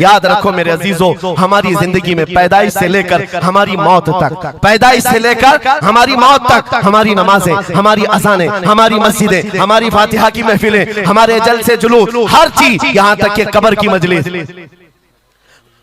याद रखो मेरे अजीजों, हमारी जिंदगी में पैदाइश से लेकर हमारी मौत तक, पैदाइश से लेकर हमारी मौत तक, हमारी नमाजें, हमारी अज़ानें, हमारी मस्जिदें, हमारी फातिहा की महफिलें, हमारे जलसे जुलूस, हर चीज, यहाँ तक कि कब्र की मजलिस,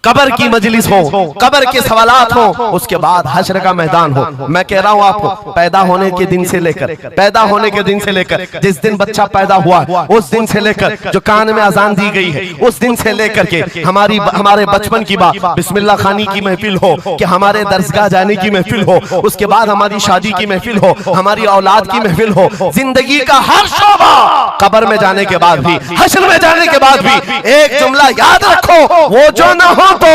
कब्र की मजलिस हो, कब्र के सवालात हो, उसके बाद हश्र का मैदान हो। मैं कह रहा हूं आपको, पैदा होने के दिन से लेकर, पैदा होने के दिन से लेकर, जिस दिन बच्चा पैदा हुआ उस दिन से लेकर, जो कान में अजान दी गई है उस दिन से लेकर के हमारे बचपन की बात, बिस्मिल्लाह खानी की महफिल हो, कि हमारे दरसगाह जाने की महफिल हो, उसके बाद हमारी शादी की महफिल हो, हमारी औलाद की महफिल हो, जिंदगी का हर शोबा, कब्र में जाने के बाद भी, हश्र में जाने के बाद भी एक जुमला याद रखो, वो जो ना हो तो,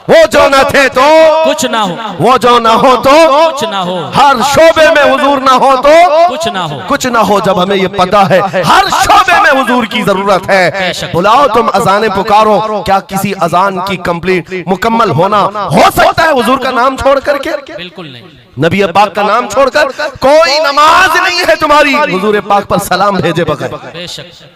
वो जो न थे तो कुछ ना हो, वो जो ना हो तो कुछ ना हो, हर शोबे में हुजूर ना हो तो कुछ ना हो, कुछ ना हो। जब हमें ये पता है हर शोबे में हुजूर की जरूरत है, बुलाओ तुम अजाने पुकारो, क्या किसी अजान की कंप्लीट मुकम्मल होना हो सकता है हुजूर का नाम छोड़ करके? बिल्कुल नहीं। नबी पाक का नाम छोड़कर कोई नमाज नहीं है तुम्हारी हुजूर पाक पर सलाम भेजे बगैर,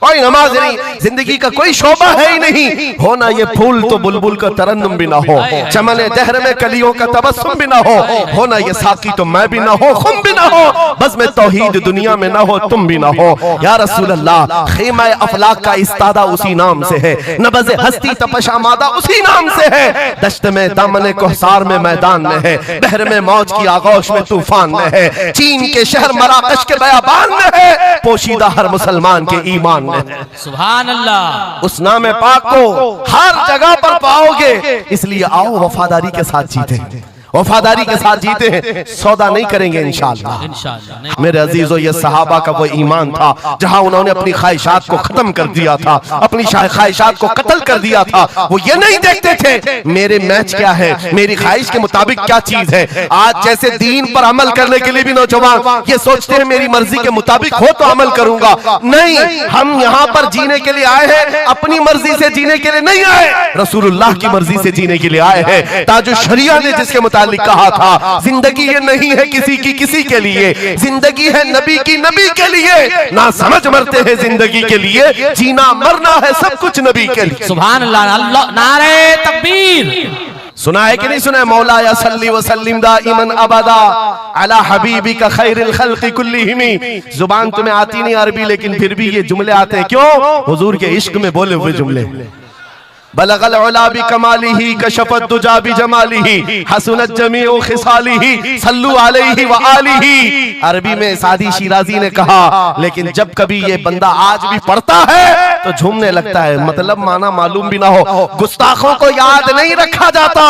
कोई नमाज नहीं, जिंदगी का कोई शोबा है ही नहीं। होना ये फूल तो बुलबुल का तरन्नुम भी ना हो, चमने दहर में कलियों का तबस्सुम भी ना हो, होना ये साकी तो मैं भी ना हो, खुम भी ना हो, बस में तौहीद दुनिया में ना हो, तुम भी ना हो। या रसूल अल्लाह, खीमा अफलाक का इस्तादा उसी नाम से है, नबज़ हस्ती तपश आमादा उसी नाम से है, दश्त में दामन कोहसार में मैदान में है, बहर में मौज की आगोश में तूफान में है, चीन के शहर मराकश के बयाबान में है, पोशीदा हर मुसलमान के ईमान में है। सुभान अल्लाह। उस नाम पाक को हर जगह पर पाओगे, इसलिए आओ वफादारी के साथ जीते, वफादारी के साथ जीते हैं, सौदा नहीं करेंगे इंशाअल्लाह। मेरे अजीजों, ये सहाबा का वो ईमान था जहां उन्होंने अपनी ख्वाहिशात को खत्म कर दिया था, अपनी ख्वाहिशात को कत्ल कर दिया था। वो ये नहीं देखते थे मेरे मैच क्या है, मेरी ख्वाहिश के मुताबिक क्या चीज है। आज जैसे दीन पर अमल करने के लिए भी नौजवान ये सोचते हैं मेरी मर्जी के मुताबिक हो तो अमल करूंगा, नहीं, हम यहाँ पर जीने के लिए आए हैं, अपनी मर्जी से जीने के लिए नहीं आए, रसूलुल्लाह की मर्जी से जीने के लिए आए हैं। ताजु शरिया ने जिसके मुताबिक कहा था, जिंदगी ये नहीं है किसी की किसी के लिए, जिंदगी है नबी की नबी के लिए, ना समझ मरते हैं जिंदगी के लिए, जीना मरना है सब कुछ नबी के लिए। सुभान अल्लाह, नारे तकबीर। सुना है कि नहीं सुना है? मौला या सल्ली व सल्लिम दाइमन अबदा अला हबीबिका खैरिल खल्क़ि कुल्लिहिम। जुबान तुम्हें आती नहीं अरबी, लेकिन फिर भी ये जुमले आते हैं, क्यों? हुजूर के इश्क में बोले हुए जुमले। बलगल उला बि कमालिही कशफत दुजा बि जमालिही हसनत जमीउ खिसालिही सल्लु अलैहि व आलिही। अरबी में सादी शिराजी ने कहा, लेकिन जब कभी ये बंदा आज भी पढ़ता है तो झूमने लगता है, मतलब माना मालूम भी ना हो। गुस्ताखों को याद नहीं रखा जाता,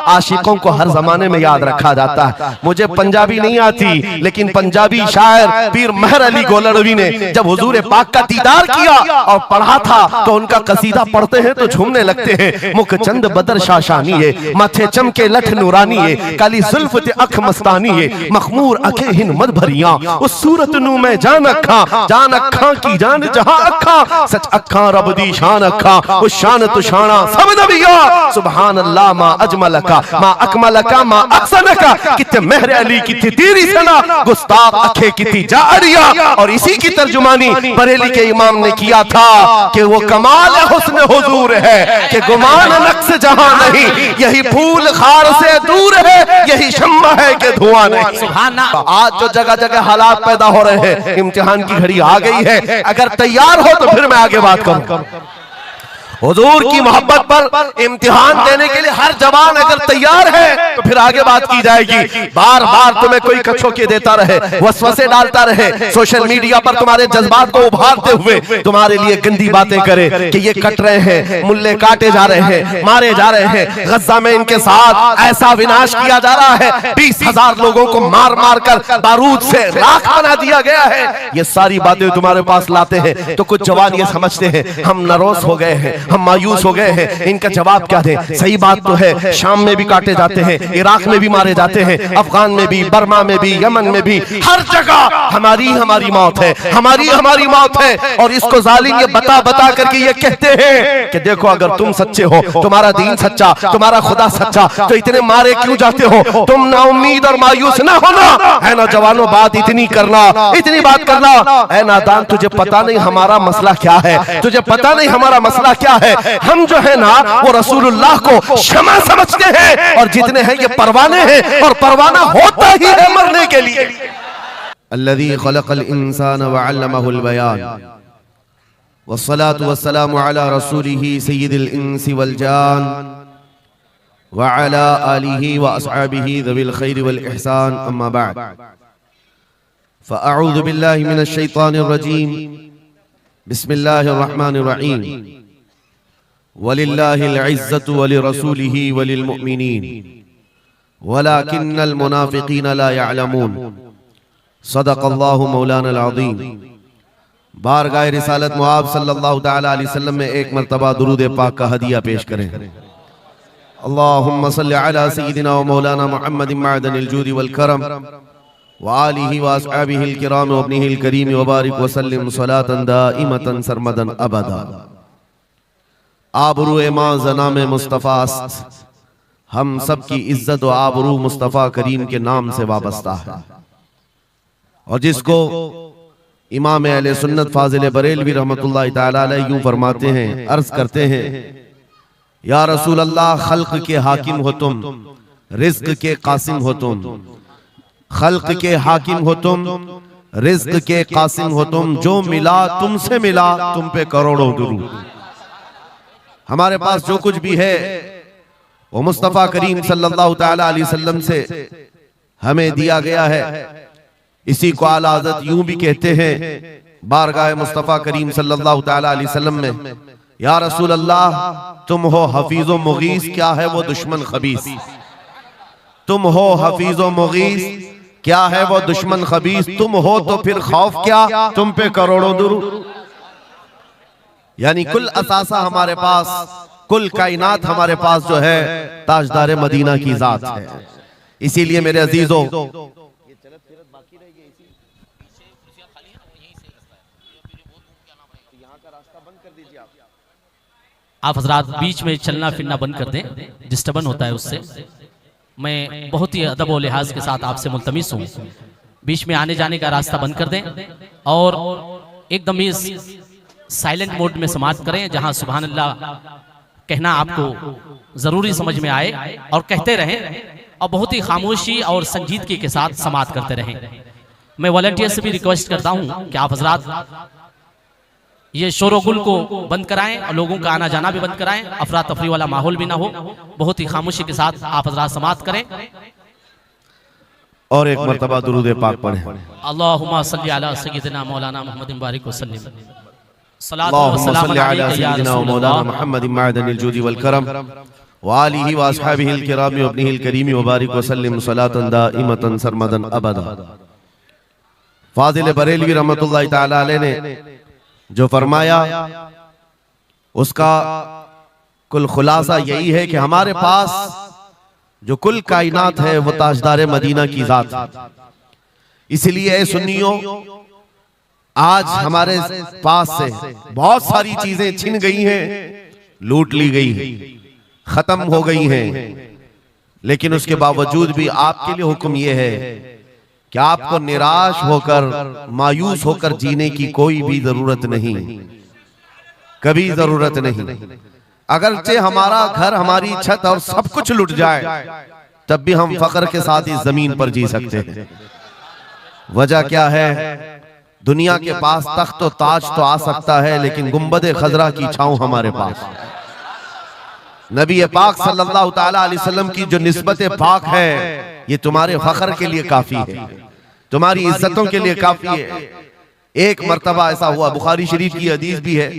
आशिकों को हर जमाने में याद रखा जाता है। मुझे पंजाबी नहीं आती, लेकिन पंजाबी शायर पीर महर अली गोलड़वी ने जब हुजूर पाक का दीदार किया और पढ़ा था तो उनका कसीदा पढ़ते हैं तो झूमने लगते हैं। मुख चंद बदर शाशानी है, माथे चमके लठ नूरानी है, काली जुल्फ ते अख मस्तानी है, मखमूर अखे हिन मद भरिया, उस सूरत नू मैं जान अखा की जान जहां अखा, सच अखा रब दी शान अखा, उस शान तो शाना सब नबिया। सुभान अल्लाह, मा अजमलका मा अकमलका मा अहसनका, किथे महर अली किथे तेरी सना, गुस्ताख अखे किथे जारिया। और इसी की तर्जुमानी बरेली के इमाम ने किया था कि वो कमाल हुस्न हुजूर है कि गुमान नक्स जहां नहीं, यही फूल खार से दूर है, यही शम्मा है कि धुआं नहीं। आज जो जगह जगह हालात पैदा हो रहे हैं, इम्तिहान की घड़ी आ गई है, अगर तैयार हो तो फिर मैं आगे बात करूं। हुजूर की मोहब्बत पर इम्तिहान देने के लिए हर जवान अगर तैयार है तो फिर आगे बात की जाएगी। बार बार तुम्हें कोई कछोके देता रहे, वसवसे डालता रहे, सोशल मीडिया पर तुम्हारे जज्बात को उभारते हुए तुम्हारे लिए गंदी बातें करे कि ये कट रहे हैं, मुल्ले काटे जा रहे हैं, मारे जा रहे हैं, गज्जा में इनके साथ ऐसा विनाश किया जा रहा है, 20,000 लोगों को मार मार कर बारूद से राख बना दिया गया है। ये सारी बातें तुम्हारे पास लाते हैं तो कुछ जवान ये समझते हैं हम नरोस हो गए हैं, हम मायूस हो गए हैं, इनका जवाब क्या दें? सही बात तो है, शाम में भी काटे जाते हैं, इराक में भी मारे जाते हैं, अफगान में भी, बर्मा में भी, यमन में भी, हर जगह हमारी मौत है, हमारी मौत है। और इसको जालिम ये बता बता करके ये कहते हैं कि देखो अगर तुम सच्चे हो, तुम्हारा दीन सच्चा, तुम्हारा खुदा सच्चा, तो इतने मारे क्यों जाते हो? तुम ना उम्मीद और मायूस ना होना है नौजवानों, बात इतनी बात करना है नादान, तुझे पता नहीं हमारा मसला क्या है, तुझे पता नहीं हमारा मसला क्या है। हम जो है ना वो रसूलुल्लाह को शमा समझते हैं, और जितने हैं ये परवाने हैं, और परवाना होता ही है मरने के लिए। अल्लज़ी खलक़ल इंसान व अल्लमहुल बयान वस्सलातु वस्सलामु अला रसूलिही सय्यिदिल इंसी वल जान व अला आलिही व अस्हाबिही ज़विल खैरि वल इहसान, अम्मा बअद। फ़अऊज़ु बिल्लाहि मिनश शैतानिर रजीम, बिस्मिल्लाहिर रहमानिर रहीम। वलिल्लाहिल इज़्ज़तु वलिरसूलिही वलिल मुअमिनीन वलाकिन्नल मुनाफ़िक़ीन ला यअलमून। सदक़ल्लाहु मौलाना अज़ीम। बारगाह रिसालत मुआब सल्लल्लाहु तआला अलैहि वसल्लम में एक मर्तबा दुरूद पाक का हदिया पेश करें। अल्लाहुम्मा सल्लि अला सय्यिदिना व मौलाना मुहम्मदिन मअदनिल जूदि वल करम व आलिहि व अस्हाबिहिल किराम व इब्निहिल करीम व बारिक व सल्लिम सलातन दाइमतन सरमदन अबदा। आबरू मां ज़नाम मुस्तफ़ा अस्त, हम सब की इज्जत व आबरू मुस्तफ़ा करीम के नाम से वाबस्ता है। और जिसको इमाम अहले सुन्नत फाजिल बरेलवी रहमतुल्लाहि तआला अलैह यूं फरमाते हैं, अर्ज करते हैं, या रसूल अल्लाह, खल्क के हाकिम हो तुम, रिज़्क के कासिम हो तुम। खल्क के हाकिम हो तुम, रिज़्क के कासिम हो तुम। जो मिला तुमसे मिला, तुम पे करोड़ों दुरूद। हमारे पास जो कुछ भी है वो मुस्तफ़ा करीम सल्लल्लाहु तआला अलैहि वसल्लम से हमें दिया गया है। इसी को आला हज़रत यूं भी कहते हैं बारगाह मुस्तफ़ा करीम सल्लल्लाहु तआला अलैहि वसल्लम में, या रसूल अल्लाह, तुम हो हफीज़ो मुगीस, क्या है वो दुश्मन खबीस। तुम हो हफीज़ो मुगीस, क्या है वो दुश्मन खबीस। तुम हो तो फिर खौफ क्या, तुम पे करोड़ों दुरूद। यानी कुल असासा हमारे पास, कुल कायनात हमारे पास जो है ताजदार मदीना की जात है। इसीलिए मेरे अजीजों, आप हजरात बीच में चलना फिरना बंद कर दें, डिस्टर्बन होता है उससे। मैं बहुत ही अदब और लिहाज के साथ आपसे मुल्तमिस हूँ, बीच में आने जाने का रास्ता बंद कर दें और एकदम ही साइलेंट मोड में समाप्त करें, जहां सुभान अल्लाह कहना आपको जरूरी समझ में आए और कहते रहें, और बहुत ही खामोशी और संजीदगी के साथ समाप्त करते रहें। मैं वॉलंटियर से भी रिक्वेस्ट करता हूं कि आप हजरात ये शोरगुल को बंद कराएं और लोगों का आना जाना भी बंद कराएं, अफरा तफरी वाला माहौल भी ना हो। बहुत ही खामोशी के साथ आप हजरात समाप्त करें और एक मर्तबा दुरूद पाक पढ़ें। अल्लाहुम्मा सल्ली अला सय्यिदिना मौलाना मुहम्मदिन बारिक वसल्लिम। अल्लाहुम्मा सल्लि अला सय्यिदिना मौलाना मुहम्मदिन मअदनिल जूदि वल करम व आलिहि व अस्हाबिहिल किराम व इब्निहिल करीम व बारिक वसल्लिम सलातन दाइमतन सरमदन अबदा। फाजिल बरेलवी रहमतुल्लाहि तआला अलैह ने जो फरमाया, उसका कुल खुलासा यही है कि हमारे पास जो कुल कायनात है वो ताजदार मदीना की जात है। इसलिए ऐ सुन्नियों, आज हमारे पास से बहुत सारी चीजें छिन गई हैं, लूट ली गई हैं, खत्म हो गई हैं, लेकिन उसके बावजूद भी आपके लिए हुक्म यह है कि आपको निराश होकर, मायूस होकर जीने की कोई भी जरूरत नहीं, कभी जरूरत नहीं। अगरचे हमारा घर, हमारी छत और सब कुछ लुट जाए, तब भी हम फख्र के साथ इस जमीन पर जी सकते हैं। वजह क्या है? दुनिया के पास तख्त और ताज तो आ सकता है, लेकिन गुंबद खजरा की छांव हमारे पास। नबी पाक सल्लल्लाहु तआला अलैहि वसल्लम की जो निस्बत पाक है, ये तुम्हारे फख्र के लिए काफी है, तुम्हारी इज्जतों के लिए काफी है। एक मर्तबा ऐसा हुआ, बुखारी शरीफ की हदीस भी है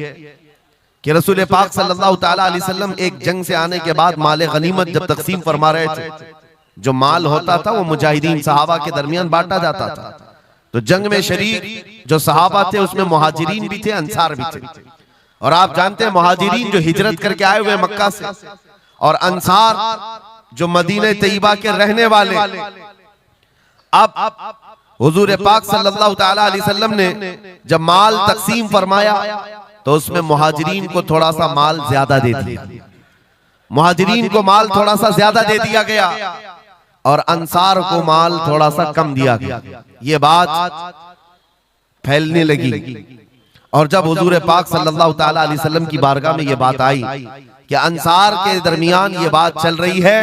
कि रसूल पाक सल्लल्लाहु तआला अलैहि वसल्लम एक जंग से आने के बाद माल गनीमत जब तकसीम फरमा रहे थे, जो माल होता था वो मुजाहिदीन सहाबा के दरमियान बांटा जाता था। तो जंग में शरीक जो सहाबा थे उसमें मुहाजिरीन भी थे, अंसार भी थे। और आप जानते हैं मुहाजिरीन जो हिजरत करके आए हुए मक्का से, और अंसार जो मदीने तैयबा के रहने वाले। अब हुजूर पाक सल्लल्लाहु तआला अलैहि वसल्लम ने जब माल तकसीम फरमाया तो उसमें मुहाजिरीन को थोड़ा सा माल ज्यादा दे दिया, मुहाजिरीन को माल थोड़ा सा ज्यादा दे दिया गया और अंसार को माल थोड़ा सा कम दिया गया। ये बात फैलने लगी। और जब हुजूर पाक सल्लल्लाहु ताला अलैहि वसल्लम की बारगाह में ये बात आई कि अंसार के दरमियान ये बात चल रही है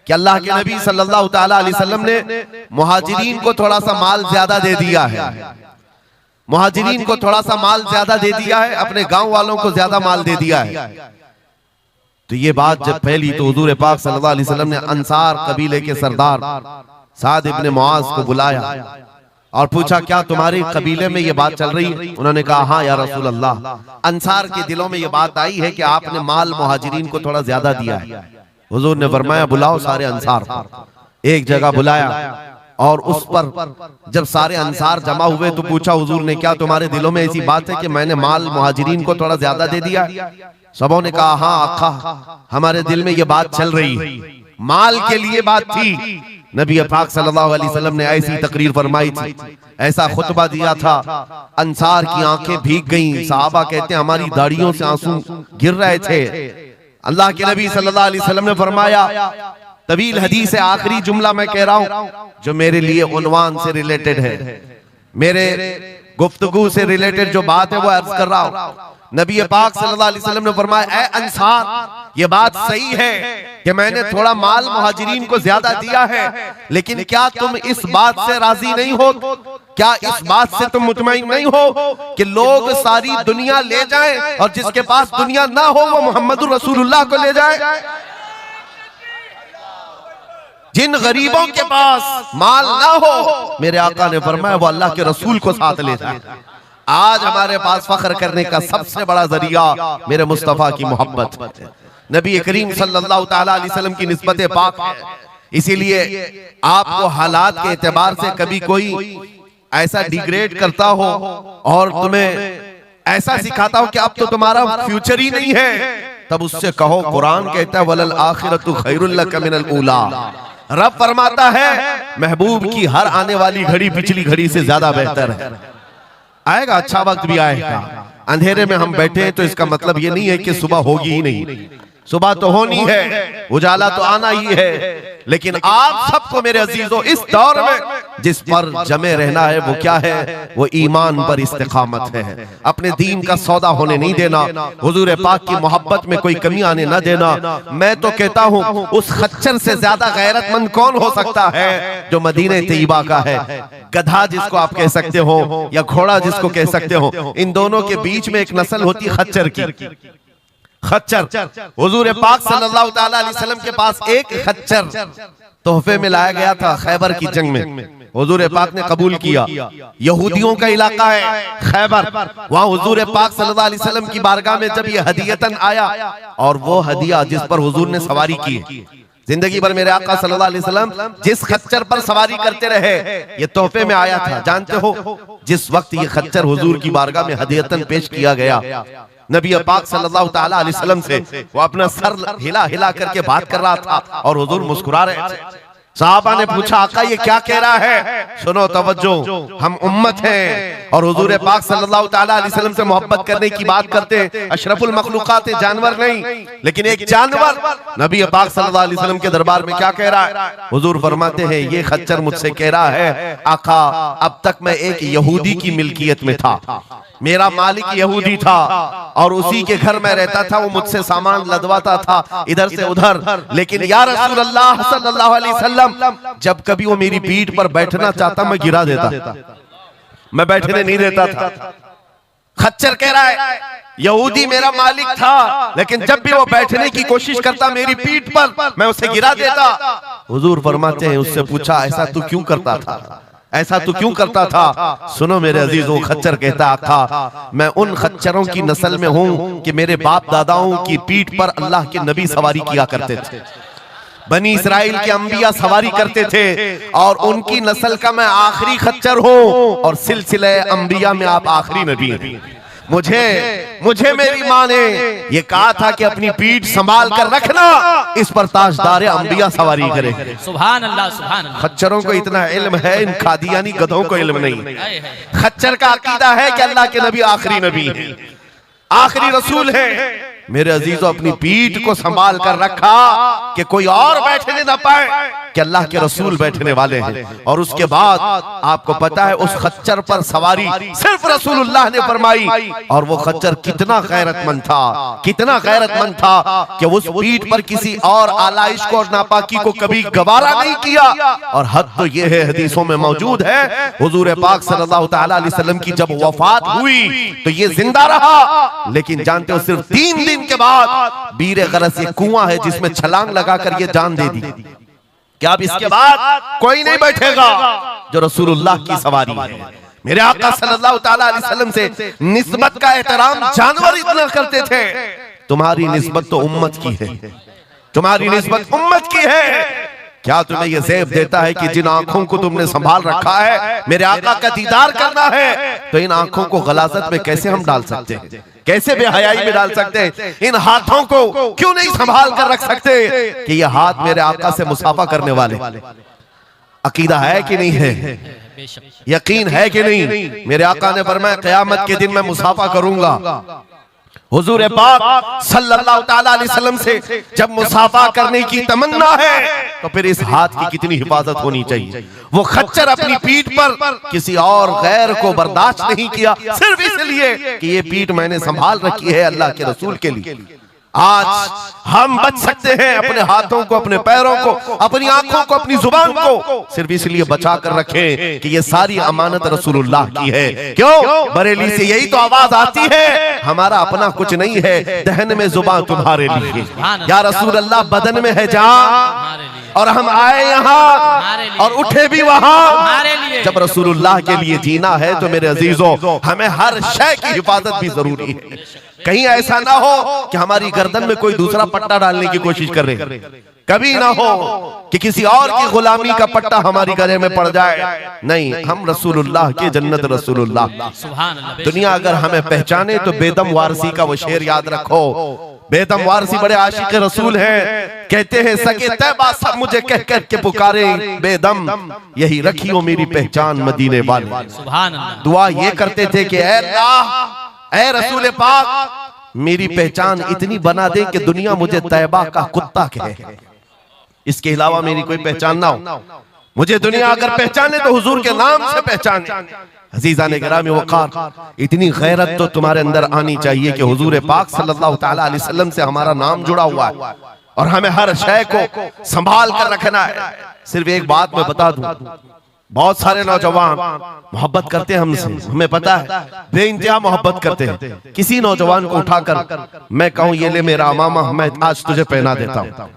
कि अल्लाह के नबी सल्लल्लाहु ताला अलैहि वसल्लम ने मुहाजिरीन को थोड़ा सा माल ज्यादा दे दिया है, मुहाजिरीन को थोड़ा सा माल ज्यादा दे दिया है, अपने गांव वालों को ज्यादा माल दे दिया है। तो ये बात जब फैली तो हुजूर पाक सल्लल्लाहु अलैहि वसल्लम ने अंसार कबीले के सरदार साद इब्ने मुआज को बुलाया और पूछा, क्या तुम्हारे कबीले में ये बात चल रही है? उन्होंने कहा, हाँ या रसूल अल्लाह, अंसार के दिलों में ये बात आई है कि आपने माल मुहाजिरीन को थोड़ा ज्यादा दिया है। हुजूर ने फरमाया, बुलाओ सारे अंसार को। एक जगह बुलाया और उस पर जब सारे अंसार जमा हुए तो पूछा हुजूर ने, क्या तुम्हारे दिलों में ऐसी बात है कि मैंने माल मुहाजिरीन को थोड़ा ज्यादा दे दिया? सबों ने कहा, हाँ आका, हमारे दिल में ये बात चल रही है, माल के लिए बात थी। नबी पाक सल्लल्लाहु अलैहि वसल्लम ने ऐसी तकरीर फरमाई थी, ऐसा खुतबा दिया था, अंसार की आंखें भीग गईं। सहाबा कहते हैं हमारी दाढ़ियों से आंसू गिर रहे थे। अल्लाह के नबी सल्लल्लाहु अलैहि वसल्लम ने फरमाया, तवील हदीस है, आखिरी जुमला मैं कह रहा हूं जो मेरे लिए उन्वान से रिलेटेड है, मेरे गुफ्तगू से रिलेटेड जो बात है वो अर्ज कर रहा हूं। नबी पाक सल्लल्लाहु अलैहि वसल्लम ने फरमाया, ऐ अंसार, ये बात सही है कि मैंने थोड़ा माल मुहाजिरीन को ज्यादा दिया है, लेकिन क्या तुम इस बात से राजी नहीं हो, क्या इस बात से तुम मुतमईन नहीं हो कि लोग सारी दुनिया ले जाएं और जिसके पास दुनिया ना हो वो मोहम्मदुर रसूलुल्लाह को ले जाए? जिन गरीबों के पास माल ना हो, मेरे आका ने फरमाया, वो अल्लाह के रसूल को साथ ले जाए। आज हमारे पास फख्र करने का सबसे बड़ा जरिया मेरे मुस्तफा की मोहब्बत है, नबी करीम सल्लल्लाहु ताला अलैहि वसल्लम की निस्बत पाक है। इसीलिए आपको हालात के एतबार से कभी कोई ऐसा डिग्रेड करता हो और तुम्हें ऐसा सिखाता हो कि अब तो तुम्हारा फ्यूचर ही नहीं है, तब उससे कहो, कुरान कहता है, वलल आखिरतु खैरुल लक मिनल ऊला। रब फरमाता है महबूब की हर आने वाली घड़ी पिछली घड़ी से ज्यादा बेहतर है। आएगा, अच्छा वक्त भी आएगा। अंधेरे में हम बैठे हैं तो इसका मतलब ये नहीं है कि सुबह होगी ही नहीं, सुबह तो होनी है, उजाला तो आना ही है। लेकिन आप सबको मेरे अजीजों इस दौर में जिस पर जमे रहना है वो क्या है? वो ईमान पर इस्तिकामत है, अपने दीन का सौदा होने नहीं देना, हुजूर पाक की मोहब्बत में कोई कमी आने न देना। मैं तो कहता हूँ उस खच्चर से ज्यादा गैरतमंद कौन हो सकता है जो मदीने तैयबा का है। गधा जिसको आप कह सकते हो या घोड़ा जिसको कह सकते हो, इन दोनों के बीच में एक नस्ल होती है खच्चर की। खच्चर, हुजूर पाक सल्लल्लाहु ताला अलैहि वसल्लम के पास एक खच्चर तोहफे में लाया गया था खैबर की जंग में, हुजूर पाक ने कबूल किया। यहूदियों का इलाका है खैबर, वहां हुजूर पाक सल्लल्लाहु अलैहि वसल्लम की बारगाह में जब यह हदियतन आया, और वो हदिया जिस पर हुजूर ने सवारी की, जिंदगी भर मेरे आका सल्लल्लाहु अलैहि वसल्लम जिस खच्चर पर सवारी करते रहे, ये तोहफे में आया था। जानते हो, जिस वक्त ये खच्चर हुजूर की बारगाह में हदियतन पेश किया गया, नबी पाक सल्लल्लाहु ताला अलैहि वसल्लम से वो अपना सर हिला हिला करके बात कर रहा था और हुजूर मुस्कुरा रहे थे। साहबा ने पूछा, आका ये क्या कह रहा है? सुनो तवज्जो, हम उम्मत हैं और हुजूर पाक सल्लल्लाहु ताला अलैहि वसल्लम से मोहब्बत करने की बात करते हैं। अशरफुल मखलूकात जानवर नहीं, लेकिन एक जानवर नबी पाक सल्लल्लाहु अलैहि वसल्लम के दरबार में क्या कह रहा है? हुजूर फरमाते हैं, ये खच्चर मुझसे कह रहा है, आका अब तक मैं एक यहूदी की मिल्कियत में था, मेरा मालिक यहूदी था और उसी के घर में रहता था, वो मुझसे सामान लदवाता था इधर से उधर, लेकिन या रसूल अल्लाह सल्लल्लाहु अलैहि वसल्लम जब कभी वो मेरी पीठ पर बैठना चाहता मैं गिरा देता, मैं बैठने नहीं देता था। खच्चर कह रहा है यहूदी मेरा मालिक था, लेकिन जब भी वो बैठने की कोशिश करता मेरी पीठ पर मैं उसे गिरा देता। हुजूर फरमाते हैं, उससे पूछा, ऐसा तू क्यों करता था, ऐसा तू क्यों करता था? सुनो मेरे अजीजों, खच्चर कहता, आका मैं उन खच्चरों की नस्ल में हूं कि मेरे बाप दादाओं की पीठ पर अल्लाह के नबी सवारी किया करते थे, बनी इस्राइल के अंबिया सवारी करते थे और उनकी नस्ल का मैं आखिरी खच्चर हूं और सिलसिले अंबिया में आप आखिरी नबी हैं। मुझे मेरी माँ ने ये कहा था कि अपनी पीठ संभाल कर रखना, इस पर ताजदार अंबिया सवारी करे। सुभान अल्लाह, सुभान अल्लाह। खच्चरों को इतना इल्म है, इन कादियानी गधों को इल्म नहीं। खच्चर का अकीदा है कि अल्लाह के नबी आखिरी नबी है, आखिरी रसूल है। मेरे अजीजों, अपनी पीठ को संभाल कर रखा कि कोई और बैठने न पाए। कि अल्लाह के रसूल बैठने वाले हैं। और उसके बाद आपको पता है उस खच्चर पर सवारी सिर्फ रसूलुल्लाह ने फरमाई, और वो खच्चर कितना गैरतमंद था, कितना गैरतमंद था कि उस पीठ पर किसी और आलाइश को और नापाकी को कभी गवारा नहीं किया। और हद तो ये है, हदीसों में मौजूद है, हुजूर पाक सल्लल्लाहु तआला अलैहि वसल्लम की जब वफात हुई तो ये जिंदा रहा, लेकिन जानते हो सिर्फ 3 दिन के बाद बीरे गरस ये कुआं है जिसमें छलांग लगाकर ये जान दे दी कि अब इसके बाद कोई नहीं बैठेगा जो रसूलुल्लाह की सवारी है। मेरे आका सल्लल्लाहु तआला अलैहि वसल्लम से निस्बत का एहतराम जानवर इतना करते थे, तुम्हारी निस्बत तो उम्मत की है, तुम्हारी निस्बत उम्मत की है। क्या तुम्हें यह ज़ेब देता है कि जिन आंखों को तुमने संभाल रखा है मेरे आका का दीदार करना है, तो इन आंखों को गलाजत में कैसे हम डाल सकते हैं, कैसे बेहयाई में डाल सकते हैं? इन हाथों को क्यों नहीं संभाल कर रख सकते कि ये हाथ मेरे आका से मुसाफा करने वाले? अकीदा है कि नहीं है? यकीन है कि नहीं? मेरे आका ने फरमाया क़यामत के दिन मैं मुसाफा करूंगा। हुजूर पाक सल्लल्लाहु तआला अलैहि वसल्लम से जब मुसाफा करने की तमन्ना है तो फिर इस हाथ की कितनी हिफाजत होनी चाहिए। वो खच्चर अपनी पीठ पर किसी और गैर को बर्दाश्त नहीं किया, सिर्फ इसलिए कि ये पीठ मैंने संभाल रखी है अल्लाह के रसूल के लिए। आज हम बच सकते हैं अपने हाथों को, अपने पैरों को, अपनी आंखों को, अपनी जुबान को सिर्फ इसलिए बचा कर रखें कि ये सारी अमानत रसूलुल्लाह की है। क्यों? बरेली से यही तो आवाज आती है, हमारा अपना कुछ नहीं है, दहन में जुबान तुम्हारे लिए। या रसूल अल्लाह बदन में है जान, और हम आए यहाँ और उठे भी वहां। जब रसूलुल्लाह के लिए जीना है तो मेरे अजीजों हमें हर शय की हिफाजत भी जरूरी है। कहीं ऐसा ना हो कि हमारी गर्दन में कोई दूसरा पट्टा डालने की कोशिश कर रहे, कभी ना हो कि किसी और की गुलामी का पट्टा हमारी गले में पड़ जाए। नहीं, हम रसूलुल्लाह के जन्नत रसूलुल्लाह। दुनिया अगर हमें पहचाने तो बेदम वारसी का वो शेर याद रखो। बेदम वारसी बड़े आशिक रसूल हैं, कहते हैं सके तैबा सब मुझे कह कर के पुकारे बेदम, यही रखियो मेरी पहचान मदीने वाले। दुआ ये करते थे कि ऐ अल्लाह, ऐ रसूल पाक मेरी पहचान इतनी बना दे कि दुनिया मुझे तैबा का कुत्ता कहे, इसके अलावा मेरी कोई पहचान ना हो। मुझे दुनिया अगर पहचाने तो हुजूर के नाम से पहचाने। अजीज़ान गिरामी वक़ार, इतनी गैरत तो तुम्हारे अंदर आनी चाहिए कि हुजूर पाक सल्लल्लाहु तआला अलैहि वसल्लम से हमारा नाम जुड़ा हुआ है और हमें हर शय को संभाल कर रखना है। सिर्फ एक बात मैं बता दूं, बहुत सारे नौजवान मोहब्बत करते हैं हमसे, हमें पता है, बेइंतहा मोहब्बत करते हैं। किसी नौजवान को उठाकर मैं कहूं ये ले मेरा अमामा, मैं आज तुझे पहना देता हूं,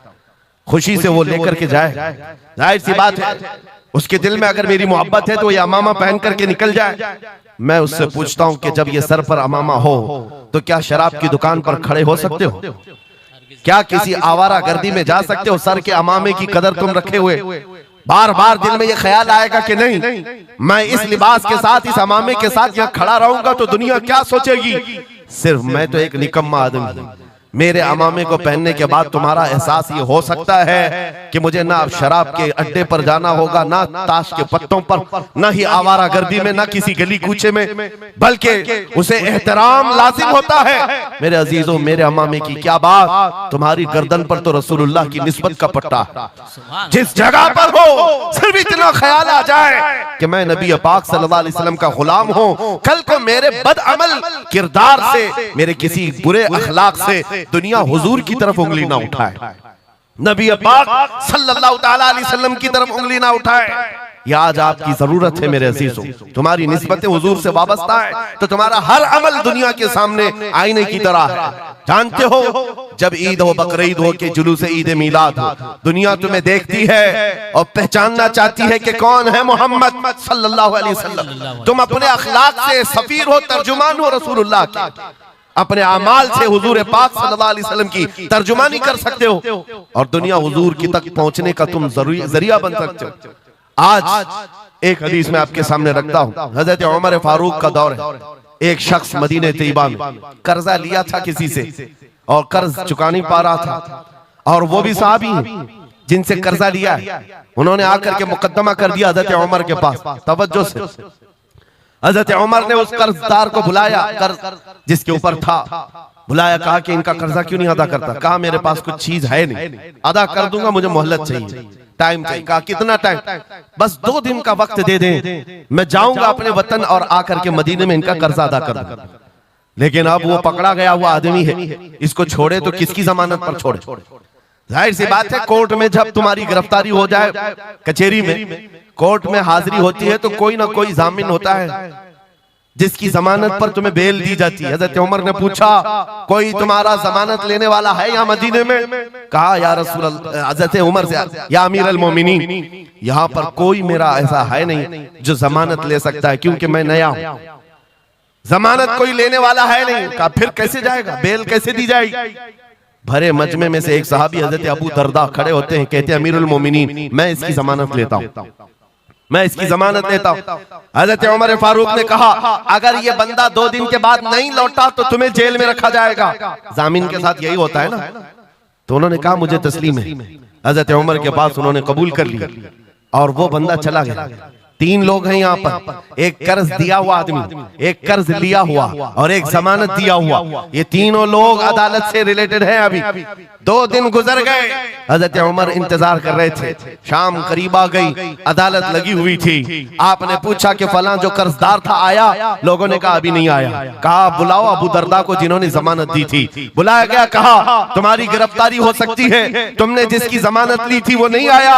खुशी से वो लेकर के जाए, जाहिर सी बात है उसके दिल में अगर मेरी मोहब्बत है तो ये अमामा पहन करके निकल जाए। मैं उससे पूछता हूं कि जब ये सर पर अमामा हो तो क्या शराब की दुकान पर खड़े हो सकते हो? क्या किसी आवारा गर्दी में जा सकते हो? सर के अमामे की कदर तुम रखे हुए बार बार दिल में ये ख्याल आएगा कि नहीं, मैं इस लिबास के साथ, इस अमामे के साथ यहाँ खड़ा रहूंगा तो दुनिया क्या सोचेगी? सिर्फ मैं तो एक निकम्मा आदमी, मेरे अमामे को पहनने के बाद तुम्हारा एहसास ये हो सकता है कि मुझे ना शराब के अड्डे पर जाना होगा, ना ताश के पत्तों पर, ना ही आवारा गर्दी में, ना किसी गली कूचे में, बल्कि उसे एहतराम लाजिम होता है। मेरे अजीजों, मेरे अमामे की क्या बात, तुम्हारी गर्दन पर तो रसूलुल्लाह की निस्बत का पट्टा है। जिस जगह पर हो सिर्फ इतना ख्याल आ जाए कि मैं नबी पाक सल्लल्लाहु अलैहि वसल्लम का गुलाम हूं, कल को मेरे बदअमल किरदार से, मेरे किसी बुरे अखलाक से दुनिया हुजूर की तरफ उंगली ना उठाए, नबी पाक सल्लल्लाहु तआला अलैहि वसल्लम की तरफ उंगली ना उठाए। ये आज आपकी जरूरत है मेरे अजीजों, तुम्हारी निस्बतें हुजूर से वाबस्ता है तो तुम्हारा हर अमल दुनिया के सामने आईने की तरह है। जानते हो, जब ईद हो, बकरीद हो के जुलूस ईद मिलाद हो, दुनिया तुम्हें देखती है और पहचानना चाहती है कि कौन है मोहम्मद सल्लल्लाहु अलैहि वसल्लम। तुम अपने अखलाक से सफीर हो, तर्जुमान हो रसूलुल्लाह के, अपने अमाल से हुजूर पाक सल्लल्लाहु अलैहि वसल्लम की तर्जुमानी कर सकते हो और दुनिया हुजूर की तक पहुंचने का तुम जरिया बन सकते हो। आज एक हदीस में आपके सामने रखता हूं, हजरत उमर फारूक का दौर है। एक शख्स मदीने तैयबा में कर्जा लिया था किसी से और कर्ज चुका नहीं पा रहा था, और वो भी सहाबी हैं जिनसे कर्जा लिया है। उन्होंने आकर के मुकद्दमा कर दिया हजरत उमर के पास। तवज्जो से, हजरत उमर ने उस कर्जदार को बुलाया, कर्ज जिसके ऊपर था, बुलाया, कहा कि इनका कर्जा क्यों नहीं अदा करता? कहा मेरे पास कुछ चीज है नहीं, अदा कर दूंगा, मुझे मोहलत चाहिए, टाइम चाहिए। कहा कितना टाइम? बस 2 दिन का वक्त दे दें, मैं जाऊंगा अपने वतन और आकर के मदीने में इनका कर्जा अदा कर दूंगा। लेकिन अब वो पकड़ा गया हुआ आदमी है, इसको छोड़े तो किसकी जमानत पर छोड़े? जाहिर सी बात है, कोर्ट में जब तुम्हारी गिरफ्तारी हो जाए, कचहरी में कोर्ट में हाजिरी होती है तो कोई ना कोई जामिन होता है जिसकी जमानत पर तुम्हें बेल दी जाती है। हजरत उमर ने पूछा, कोई तुम्हारा जमानत लेने वाला है यहाँ मदीने में? कहा या रसूल अल्लाह, हजरत उमर से, या अमीर अल मोमिनीन, यहाँ पर कोई मेरा ऐसा है नहीं जो जमानत ले सकता है, क्योंकि मैं नया हूं, जमानत कोई लेने वाला है नहीं। कहा फिर कैसे जाएगा, बेल कैसे दी जाएगी? भरे मजमे में से एक सहाबी हजरत अबू दरदा खड़े होते हैं, कहते हैं अमीरुल मोमिनीन, मैं इसकी जमानत लेता हूं, मैं इसकी जमानत लेता हूं। हजरत उमर फारूक ने कहा, अगर ये बंदा 2 दिन के बाद नहीं लौटा तो तुम्हें जेल में रखा जाएगा। जामीन के साथ यही होता है ना। तो उन्होंने कहा मुझे तस्लीम है। हजरत उमर के पास उन्होंने कबूल कर लिया और वो बंदा चला गया। 3 लोग हैं यहाँ पर, एक कर्ज दिया हुआ आदमी, एक कर्ज लिया हुआ और एक जमानत दिया हुआ। ये तीनों लोग अदालत से रिलेटेड हैं। अभी 2 दिन गुजर गए, हजरत उमर इंतजार कर रहे थे। शाम करीब आ गई, अदालत लगी हुई थी। आपने पूछा कि फलां जो कर्जदार था आया? लोगों ने कहा अभी नहीं आया। कहा बुलाओ अबू दरदा को जिन्होंने जमानत दी थी। बुलाया गया, कहा तुम्हारी गिरफ्तारी हो सकती है, तुमने जिसकी जमानत ली थी वो नहीं आया।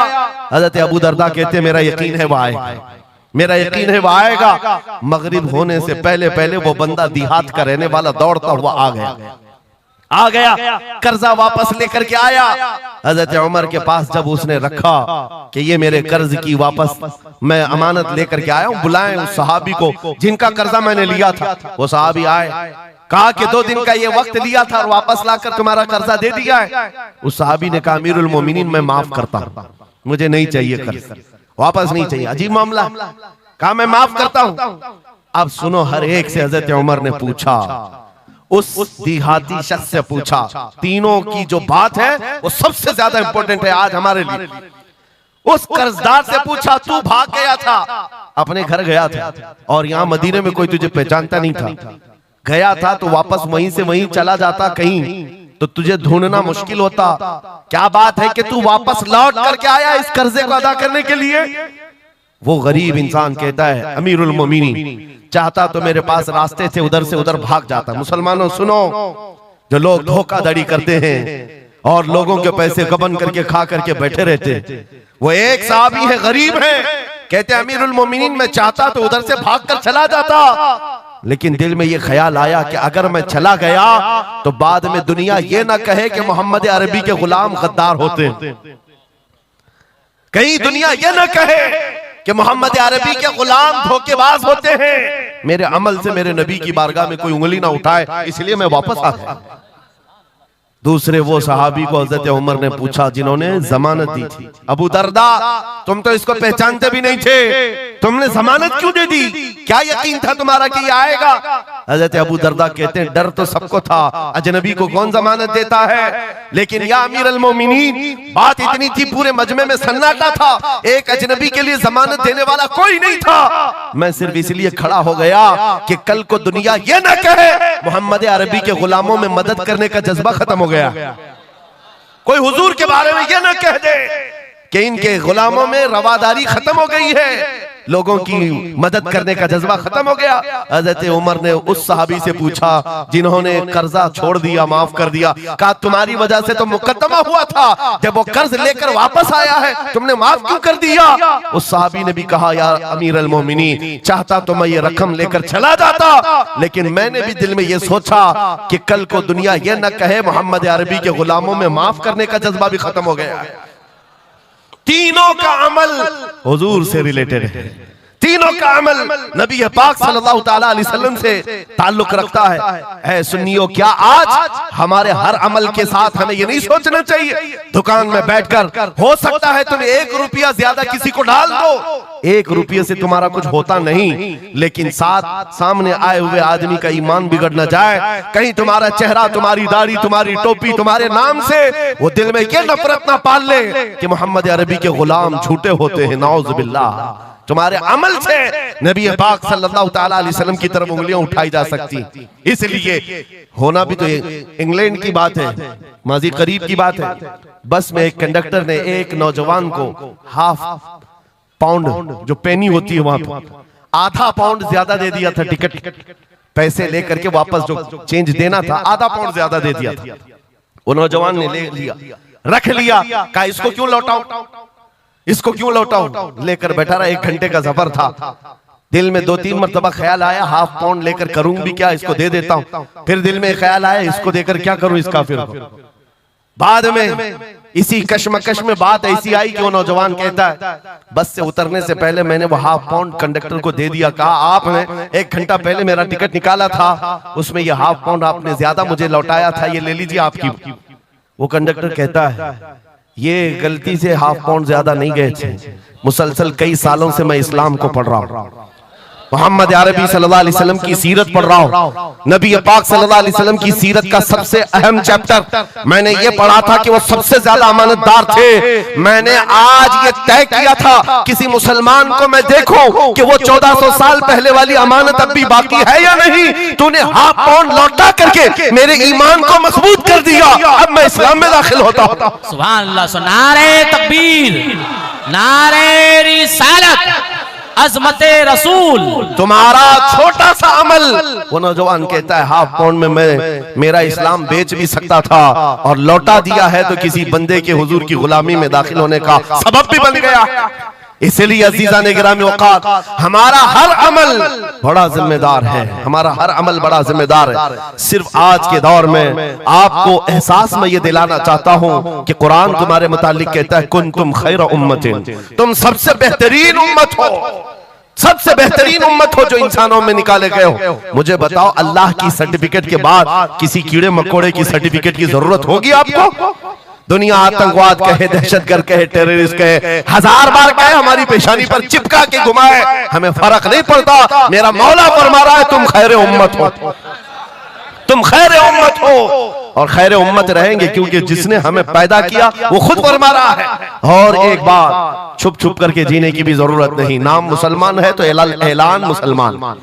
हजरत अबू दरदा कहते मेरा यकीन है वो आएगा, मेरा यकीन है वो आएगा। मगरिब होने से पहले पहले वो बंदा देहात का रहने वाला दौड़ता हुआ आ गया, कर्जा वापस लेकर के आया। हजरत उमर के पास जब उसने रखा कि ये मेरे कर्ज की वापस मैं अमानत लेकर के आया हूं, बुलाएं उस सहाबी को जिनका कर्जा मैंने लिया था। वो सहाबी आए, कहा कि 2 दिन का ये वक्त लिया था और वापस लाकर तुम्हारा कर्जा दे दिया है। उस सहाबी ने कहा अमीरुल मोमिनीन, मैं माफ करता हूं, मुझे नहीं चाहिए कर्ज, वापस नहीं चाहिए। अजीब मामला। कहा मैं माफ करता हूं। अब सुनो, हर एक से हजरत उमर ने पूछा, उस देहाती शख्स से पूछा। तीनों की जो बात है वो सबसे ज्यादा इंपॉर्टेंट है आज हमारे लिए। उस कर्जदार से पूछा, तू भाग गया था, अपने घर गया था और यहाँ मदीने में कोई तुझे पहचानता नहीं था, गया था तो वापस वहीं से वहीं चला जाता कहीं तो तुझे ढूंढना मुश्किल होता। क्या बात है कि तू वापस लौट करके आया इस कर्जे को अदा करने के लिए? वो गरीब इंसान कहता है अमीरुल मोमिनीन, चाहता तो मेरे पास रास्ते से उधर भाग जाता। मुसलमानों सुनो, जो लोग धोखाधड़ी करते हैं और लोगों के पैसे गबन करके खा करके बैठे रहते, वो एक सहाबी है, गरीब है, कहते अमीरुल मोमिनीन मैं चाहता तो उधर से भाग कर चला जाता, लेकिन दिल में ये ख्याल आया कि अगर मैं चला गया तो बाद में दुनिया ये ना कहे कि मोहम्मद अरबी के गुलाम गद्दार होते हैं, कहीं दुनिया ये ना कहे कि मोहम्मद अरबी के गुलाम धोखेबाज होते हैं। मेरे अमल से मेरे नबी की बारगाह में कोई उंगली ना उठाए, इसलिए मैं वापस आ गया। दूसरे वो सहाबी को हजरत उमर ने पूछा जिन्होंने जमानत दी थी, अबू दरदा तुम तो इसको पहचानते भी नहीं थे, तुमने जमानत क्यों दे दी? क्या यकीन था तुम्हारा कि ये आएगा? हजरत अबू दरदा कहते हैं डर तो सबको था, अजनबी को कौन जमानत देता है, लेकिन या अमीर अल मोमिनीन बात इतनी थी पूरे मजमे में सन्नाटा था, एक अजनबी के लिए जमानत देने वाला कोई नहीं था। मैं सिर्फ इसलिए खड़ा हो गया कि कल को दुनिया ये ना कहे मोहम्मद अरबी के गुलामों में मदद करने का जज्बा खत्म हो गया, कोई हुजूर के बारे में ये ना कह दे कि इनके गुलामों में रवादारी खत्म हो गई है, लोगों की मदद करने का जज्बा खत्म हो गया। हजरत उमर ने उस सहाबी से पूछा जिन्होंने कर्जा छोड़ दिया, माफ कर दिया, कहा तुम्हारी वजह से तो मुकद्दमा हुआ था, जब वो कर्ज लेकर वापस आया है तुमने माफ क्यों कर दिया? उस सहाबी ने भी कहा यार अमीर अल मोमिनीन, चाहता तो मैं ये रकम लेकर चला जाता, लेकिन मैंने भी दिल में ये सोचा कि कल को दुनिया ये न कहे मोहम्मद अरबी के गुलामों में माफ करने का जज्बा भी खत्म हो गया है। तीनों का अमल हुजूर से रिलेटेड है, तीनों का अमल नबी पाक सल्लल्लाहु ताला अलैहि वसल्लम से ताल्लुक रखता है। ऐ सुन्नियों, क्या आज हमारे हर अमल के साथ हमें ये नहीं सोचना चाहिए दुकान में बैठकर हो सकता है तुम 1 रुपया ज्यादा किसी को डाल दो, 1 रुपये से तुम्हारा कुछ होता नहीं, लेकिन साथ सामने आए हुए आदमी का ईमान बिगड़ न जाए, कहीं तुम्हारा चेहरा, तुम्हारी दाढ़ी, तुम्हारी टोपी, तुम्हारे नाम से वो दिल में ये नफरत ना पाल ले कि मोहम्मद अरबी के गुलाम झूठे होते हैं, नाउज़ बिल्लाह, तुम्हारे अमल से नबी पाक सल्लल्लाहु तआला अलैहि वसल्लम की तरफ उंगलियां उठाई जा सकती। इसलिए होना भी तो इंग्लैंड की बात है, माजी करीब की बात है। बस में एक कंडक्टर ने एक नौजवान को हाफ पाउंड जो पेनी होती है वहां पर आधा पाउंड ज्यादा दे दिया था। टिकट पैसे लेकर के वापस जो चेंज देना था आधा पाउंड ज्यादा दे दिया था। वो नौजवान ने ले लिया, रख लिया, कहा इसको क्यों लौटाऊं, इसको क्यों लौटाऊं। लेकर बैठा रहा, 1 घंटे का सफर था। दिल में 2-3 मरतबा ख्याल आया हाफ पाउंड लेकर करूं भी क्या, इसको दे देता हूं। फिर दिल में ख्याल आया इसको देकर क्या करूं इस काफिर को। बाद में इसी कश्मकश में बात ऐसी आई कि वो नौजवान कहता है बस से उतरने से पहले मैंने वो हाफ पाउंड कंडक्टर को दे दिया। कहा आपने 1 घंटा पहले मेरा टिकट निकाला था, उसमें ये हाफ पाउंड आपने ज्यादा मुझे लौटाया था, ये ले लीजिए आपकी। वो कंडक्टर कहता है ये गलती से हाफ पाउंड ज्यादा नहीं गए थे, मुसलसल कई सालों से मैं इस्लाम को पढ़ रहा हूं, मोहम्मद अरबी सल्लल्लाहु अलैहि वसल्लम की सीरत पढ़ रहा हूं। नबी पाक सल्लल्लाहु अलैहि वसल्लम की सीरत का सबसे अहम चैप्टर मैंने ये पढ़ा था कि वो सबसे ज्यादा अमानतदार थे। मैंने आज ये तय किया था किसी मुसलमान को मैं देखूं कि वो 1400 साल पहले वाली अमानत अब भी बाकी है या नहीं। तूने हाफ पाउंड लौटा करके मेरे ईमान को मजबूत कर दिया, अब मैं इस्लाम में दाखिल होता हूं। सुभान अल्लाह, नारे तकबीर, नारे रिसालत, अज़मते रसूल। तुम्हारा छोटा सा अमल, वो नौजवान कहता है हाफ पाउंड में मैं मेरा इस्लाम बेच भी सकता था और लौटा दिया है तो किसी बंदे के हुजूर की गुलामी में दाखिल होने का सबब भी बन गया। इसलिए अजीज़ान गिरामी औकात, हमारा हर अमल बड़ा जिम्मेदार है, हमारा हर अमल बड़ा जिम्मेदार है। सिर्फ आज के दौर में आपको एहसास में ये दिलाना चाहता हूं कि कुरान तुम्हारे मुतालिक कहता है कुंतुम खैर उम्मतिन, तुम सबसे बेहतरीन उम्मत हो, सबसे बेहतरीन उम्मत हो जो इंसानों में निकाले गए हो। मुझे बताओ अल्लाह की सर्टिफिकेट के बाद किसी कीड़े मकोड़े की सर्टिफिकेट की जरूरत होगी आपको? दुनिया आतंकवाद कहे, दहशतगर्द कहे, टेररिस्ट कहे, 1000 बार कहे, हमारी पेशानी पर चिपका के घुमाए, हमें फर्क नहीं पड़ता। मेरा मौला फरमा रहा है तुम खैर उम्मत हो, तुम खैर उम्मत हो और खैर उम्मत रहेंगे क्योंकि जिसने हमें पैदा किया वो खुद फरमा रहा है। और एक बात, छुप छुप करके जीने की भी जरूरत नहीं। नाम मुसलमान है तो ऐलान मुसलमान।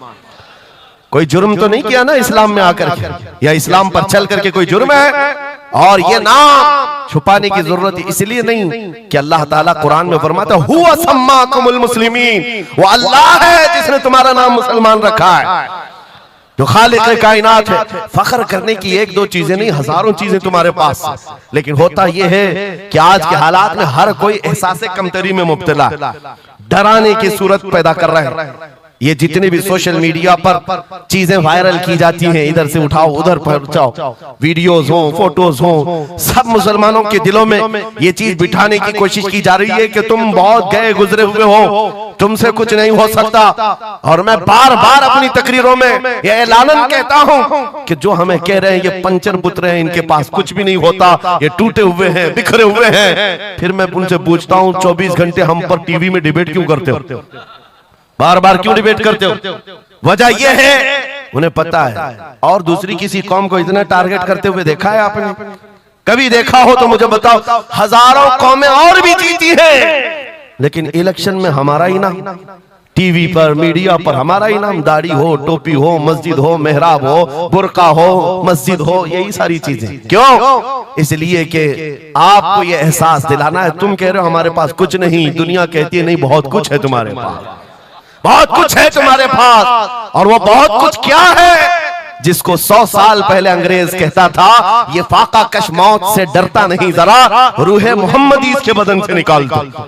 कोई जुर्म तो नहीं किया ना इस्लाम में आकर के, या इस्लाम पर चल करके कोई जुर्म है। और ये नाम छुपाने की जरूरत इसलिए नहीं कि अल्लाह ताला कुरान में फरमाता है हुवा सम्माकुमुल मुस्लिमीन, वो अल्लाह है जिसने तुम्हारा नाम मुसलमान रखा है, जो खालिक कायनात है। फख्र करने की 1-2 चीजें नहीं, हजारों चीजें तुम्हारे पास। लेकिन होता यह है कि आज के हालात में हर कोई एहसास कमतरी में मुब्तला, डराने की सूरत पैदा कर रहे हैं। ये जितने भी सोशल मीडिया पर चीजें वायरल की जाती हैं, इधर से उठाओ उधर पहुंचाओ, वीडियोस हो, फोटोज हो, सब मुसलमानों के दिलों में ये चीज बिठाने की कोशिश की जा रही है कि तुम बहुत गए गुजरे हुए हो, तुमसे कुछ नहीं हो सकता। और मैं बार बार अपनी तकरीरों में ये ऐलानन कहता हूं कि जो हमें कह रहे हैं ये पंचर पुत्र हैं, इनके पास कुछ भी नहीं होता, ये टूटे हुए हैं, बिखरे हुए हैं। फिर मैं उनसे पूछता हूं 24 घंटे हम पर टीवी में डिबेट क्यों करते हो, बार बार क्यों डिबेट करते हो? वजह यह है उन्हें पता है। और दूसरी किसी कौम को इतना टारगेट करते हुए देखा है आपने? कभी देखा हो तो मुझे बताओ। हजारों कौमें और भी जीती हैं, लेकिन इलेक्शन में हमारा ही नाम, टीवी पर मीडिया पर हमारा ही नाम, दाढ़ी हो, टोपी हो, मस्जिद हो, मेहराब हो, बुर्का हो, मस्जिद हो, यही सारी चीजें। क्यों? इसलिए कि आपको ये एहसास दिलाना है। तुम कह रहे हो हमारे पास कुछ नहीं, दुनिया कहती है नहीं बहुत कुछ है तुम्हारे पास, बहुत कुछ है तुम्हारे पास। और वो बहुत कुछ क्या है जिसको 100 साल पहले अंग्रेज कहता था ये फाका कश मौत से डरता नहीं, जरा रूहे मोहम्मदी इसके बदन से निकाल दो।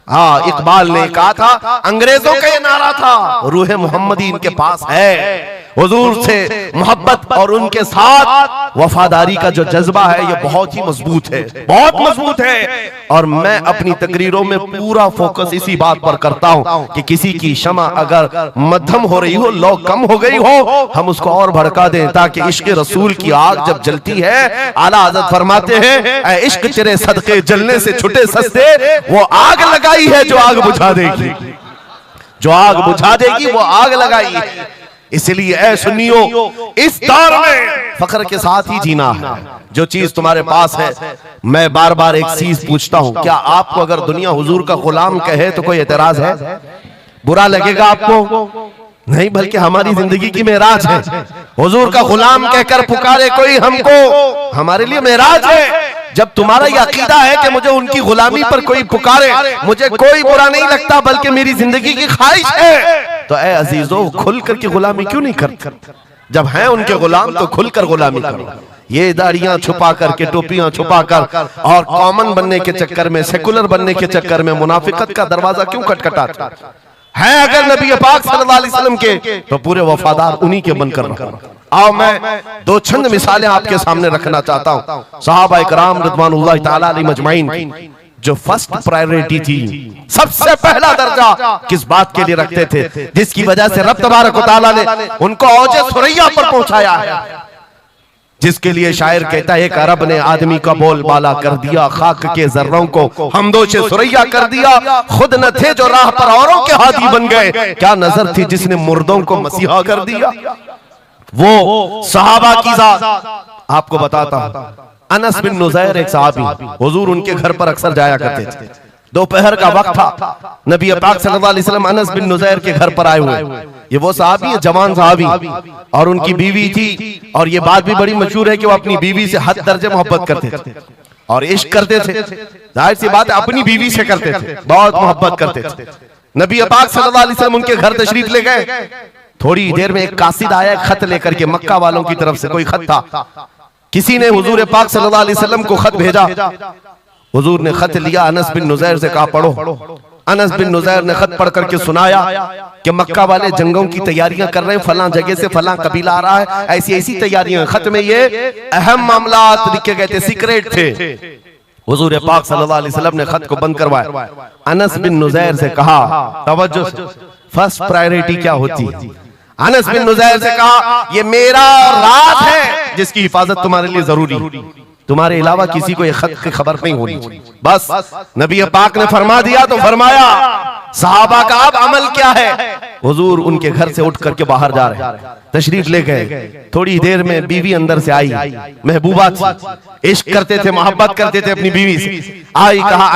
हाँ, इकबाल ने कहा था, अंग्रेजों का ये नारा था, रूहे मोहम्मदी इनके पास है। हुजूर से मोहब्बत और उनके साथ वफादारी का जो जज्बा है ये बहुत ही मजबूत है, बहुत मजबूत है। और मैं अपनी तकरीरों में पूरा फोकस इसी बात पर करता हूं कि किसी की शमा अगर मध्यम हो रही हो, लौ कम हो गई हो, हम उसको और भड़का दें, ताकि इश्क रसूल की आग जब जलती है, आला हज़रत फरमाते हैं ऐ इश्क तेरे सदके जलने से छुटे सस्ते, वो आग लगाई है जो आग बुझा देगी, जो आग बुझा देगी वो आग लगाई है। इसलिए ऐ सुन्नियों, इस दौर में फख्र के साथ ही जीना है। जो चीज तुम्हारे पास है, मैं बार बार एक चीज पूछता हूं, क्या आपको अगर दुनिया हुजूर का गुलाम कहे तो कोई एतराज है? बुरा लगेगा आपको? नहीं, बल्कि हमारी जिंदगी की मेराज है। हुजूर का गुलाम कहकर पुकारे कोई हमको, हमारे लिए मेराज है। जब तुम्हारा ये अकीदा है कि मुझे उनकी गुलामी पर कोई पुकारे, मुझे कोई बुरा नहीं लगता, बल्कि मेरी जिंदगी की ख्वाहिश है, तो ऐ अजीजों, खुल कर की गुलामी क्यों नहीं करते? जब हैं उनके गुलाम तो खुलकर गुलामी करो। ये दाढ़ियां छुपा करके, टोपियां छुपा कर और कॉमन बनने के चक्कर में, सेकुलर बनने के चक्कर में मुनाफिकत का दरवाजा क्यों खटखटाते हैं? अगर नबी पाक सल्लल्लाहु अलैहि वसल्लम के, तो पूरे वफादार उन्हीं के बनकर रहो। आओ मैं दो चंद मिसालें आपके सामने रखना चाहता हूं। सहाबा इकराम रिज़वानुल्लाह ताला अलैहिम अजमाइन की जो फर्स्ट प्रायोरिटी थी, सबसे पहला दर्जा किस बात के लिए रखते थे, जिसकी वजह से रब तबारक व तआला ने उनको औजे सुरैया पर पहुंचाया है, जिसके लिए शायर कहता है, एक अरब ने आदमी का बोल बाला कर दिया, खाक के जर्रों को हमदोशे सुरैया कर दिया, खुद न थे जो राह पर औरों के हादी बन गए, क्या नजर थी जिसने मुर्दों को मसीहा कर दिया। वो सहाबा की जात आपको बताता हूं। अनस बिन नुज़ैर एक सहाबी, हुजूर उनके घर पर अक्सर जाया करते थे। दोपहर का वक्त था, नबी पाक सल्लल्लाहु अलैहि वसल्लम अनस बिन नुज़ैर के घर पर आए हुए। ये वो सहाबी है, जवान सहाबी, और उनकी बीवी थी, और ये बात भी बड़ी मशहूर है कि वो अपनी बीवी से हद दर्जे मोहब्बत करते थे और इश्क करते थे। जाहिर सी बात है, अपनी बीवी से करते थे, बहुत मोहब्बत करते थे। नबी पाक सल्लल्लाहु अलैहि वसल्लम उनके घर तशरीफ ले गए। थोड़ी देर में एक कासिद आया खत लेकर के, मक्का वालों की तरफ से कोई खत था। किसी ने हुजूर पाक सल्लल्लाहु अलैहि वसल्लम को खत भेजा। हुजूर ने खत लिया, अनस बिन नुज़ैर से कहा पढ़ो। अनस बिन नुज़ैर ने खत पढ़ करके सुनाया कि मक्का वाले जंगों की तैयारियां कर रहे हैं, फलां जगह से फलां कबीला आ रहा है, ऐसी ऐसी तैयारियां। खत में ये अहम मामलात लिखे गए थे, सीक्रेट थे। हुजूर पाक सल्लल्लाहु अलैहि वसल्लम ने खत को बंद करवाया। अनस बिन नुज़ैर से कहा, तवज्जो से, फर्स्ट प्रायोरिटी क्या होती है? अनस बिन नुज़ैर से कहा, ये मेरा राज है जिसकी हिफाजत तुम्हारे लिए जरूरी, तुम्हारे अलावा किसी को ये खत की खबर नहीं होनी चाहिए। बस नबी पाक ने फरमा दिया तो फरमाया। सहाबा का अब अमल क्या है? हुजूर उनके घर से उठ करके बाहर जा रहे, तशरीफ ले गए। थोड़ी देर में बीवी अंदर से आई, महबूबा थी, इश्क करते थे, मोहब्बत करते थे अपनी बीवी से। आई, कहा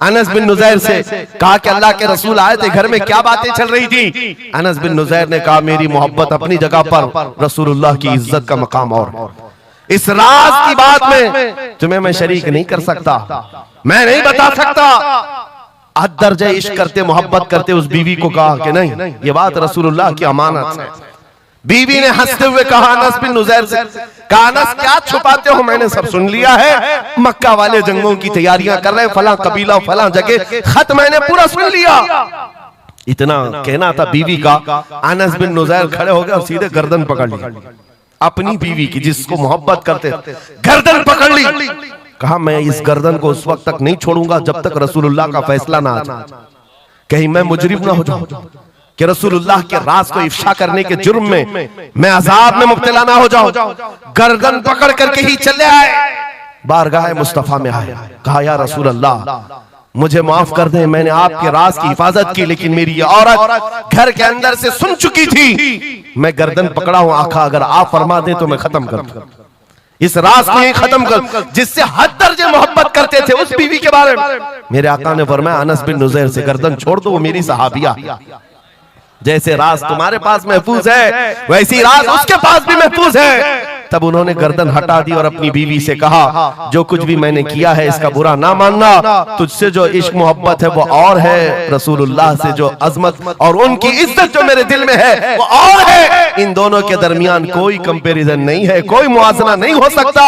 अनस बिन नुज़ैर से कहा कि अल्लाह के रसूल आए थे, घर में क्या बातें चल रही थी? अनस बिन नुज़ैर ने कहा, मेरी मोहब्बत अपनी जगह पर, रसूलुल्लाह की इज्जत का मकाम और। इस राज की बात में तुम्हें मैं शरीक नहीं कर सकता, मैं नहीं बता सकता। हद दर्जे इश्क करते, मोहब्बत करते उस बीवी को कहा कि नहीं, ये बात रसूलुल्लाह की अमानत है। बीवी ने हंसते हुए कहा अनस बिन नुज़ैर से, कहा अनस क्या छुपाते हो, मैंने सब सुन लिया है, मक्का वाले जंगों की तैयारियां कर रहे, फलां कबीला फलां जगह, खत मैंने पूरा सुन लिया। इतना कहना था बीवी का, अनस बिन नुज़ैर खड़े हो गए और सीधे गर्दन पकड़ ली अपनी बीवी की, जिसको मोहब्बत करते, गर्दन पकड़ ली। कहा मैं इस गर्दन को उस वक्त तक नहीं छोड़ूंगा जब तक रसूलुल्लाह का फैसला ना आ जाए, कहीं मैं मुजरिम ना हो जाऊं कि रसूलुल्लाह के राज को इफ्शा करने के जुर्म में मैं अजाब में मुब्तला ना हो जाऊं। गर्दन पकड़ करके ही चले आए, बारगाह मुस्तफा में आए, कहा या रसूल अल्लाह मुझे माफ कर दें, मैंने आपके राज की हिफाजत की, लेकिन मेरी ये औरत घर के अंदर से सुन चुकी थी, मैं गर्दन पकड़ा हूं, आका अगर आप फरमा दें तो मैं खत्म कर दूं इस राज को, ही खत्म कर, जिससे हद दर्जे मोहब्बत करते थे उस बीवी के बारे में। मेरे आका ने फरमाया अनस बिन नुज़ैर से गर्दन छोड़ दो, वो मेरी सहाबिया, जैसे राज तुम्हारे पास महफूज है वैसी राज उसके पास भी महफूज है। तब उन्होंने गर्दन हटा दी और अपनी बीवी से कहा, जो कुछ भी मैंने किया है इसका बुरा ना मानना, तुझसे जो इश्क मोहब्बत है वो और है, रसूलुल्लाह से जो अजमत और उनकी इज्जत जो मेरे दिल में है वो और है। इन दोनों के दरमियान कोई कंपैरिजन नहीं है, कोई मुआजना नहीं हो सकता।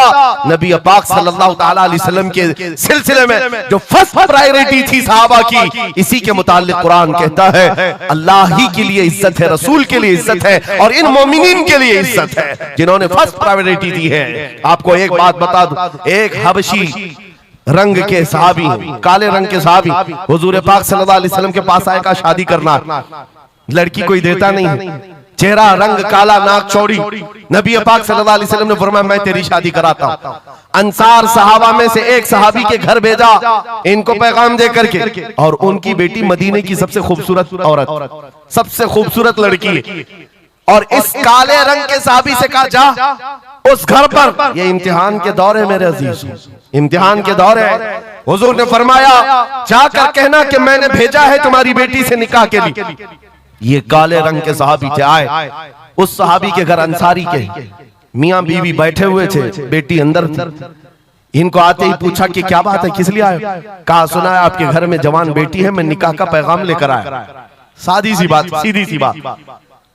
नबी पाक सल्लल्लाहु ताला अलैहि वसल्लम के सिलसिले में जो फर्स्ट प्रायोरिटी थी सहाबा की, इसी के मुताल्लिक कुरान कहता है अल्लाह ही के लिए इज्जत है, रसूल के लिए इज्जत है और इन मोमिनीन के लिए इज्जत है जिन्होंने फर्स्ट प्रायोरिटी दी है। आपको एक बात बता दूं, एक हबशी रंग के सहाबी, काले रंग के सहाबी हुजूर पाक सल्लल्लाहु अलैहि वसल्लम के पास आए, का शादी करना, लड़की कोई देता नहीं है, चेहरा रंग काला, नाक चौड़ी। नबी पाक सल्लल्लाहु अलैहि वसल्लम ने फरमाया मैं तेरी शादी कराता हूं। अंसार सहाबा में से एक सहाबी के घर भेजा इनको पैगाम दे करके, और उनकी बेटी मदीने की सबसे खूबसूरत औरत, सबसे खूबसूरत लड़की, और इस काले रंग के सहाबी से कहा जा उस घर पर, ये इम्तिहान के दौर है मेरे अजीज, इम्तिहान के दौर है। हुजूर ने फरमाया जाकर कहना कि मैंने भेजा है तुम्हारी बेटी से निकाह के लिए। ये काले रंग के सहाबी थे, आए उस सहाबी के घर अंसारी के मियां बीवी बैठे हुए थे, बेटी अंदर थी। इनको आते ही पूछा कि क्या बात है, किस लिए आए? कहा सुना है आपके घर में जवान बेटी है, मैं निकाह का पैगाम लेकर आया। सादी सी बात, सीधी सी बात।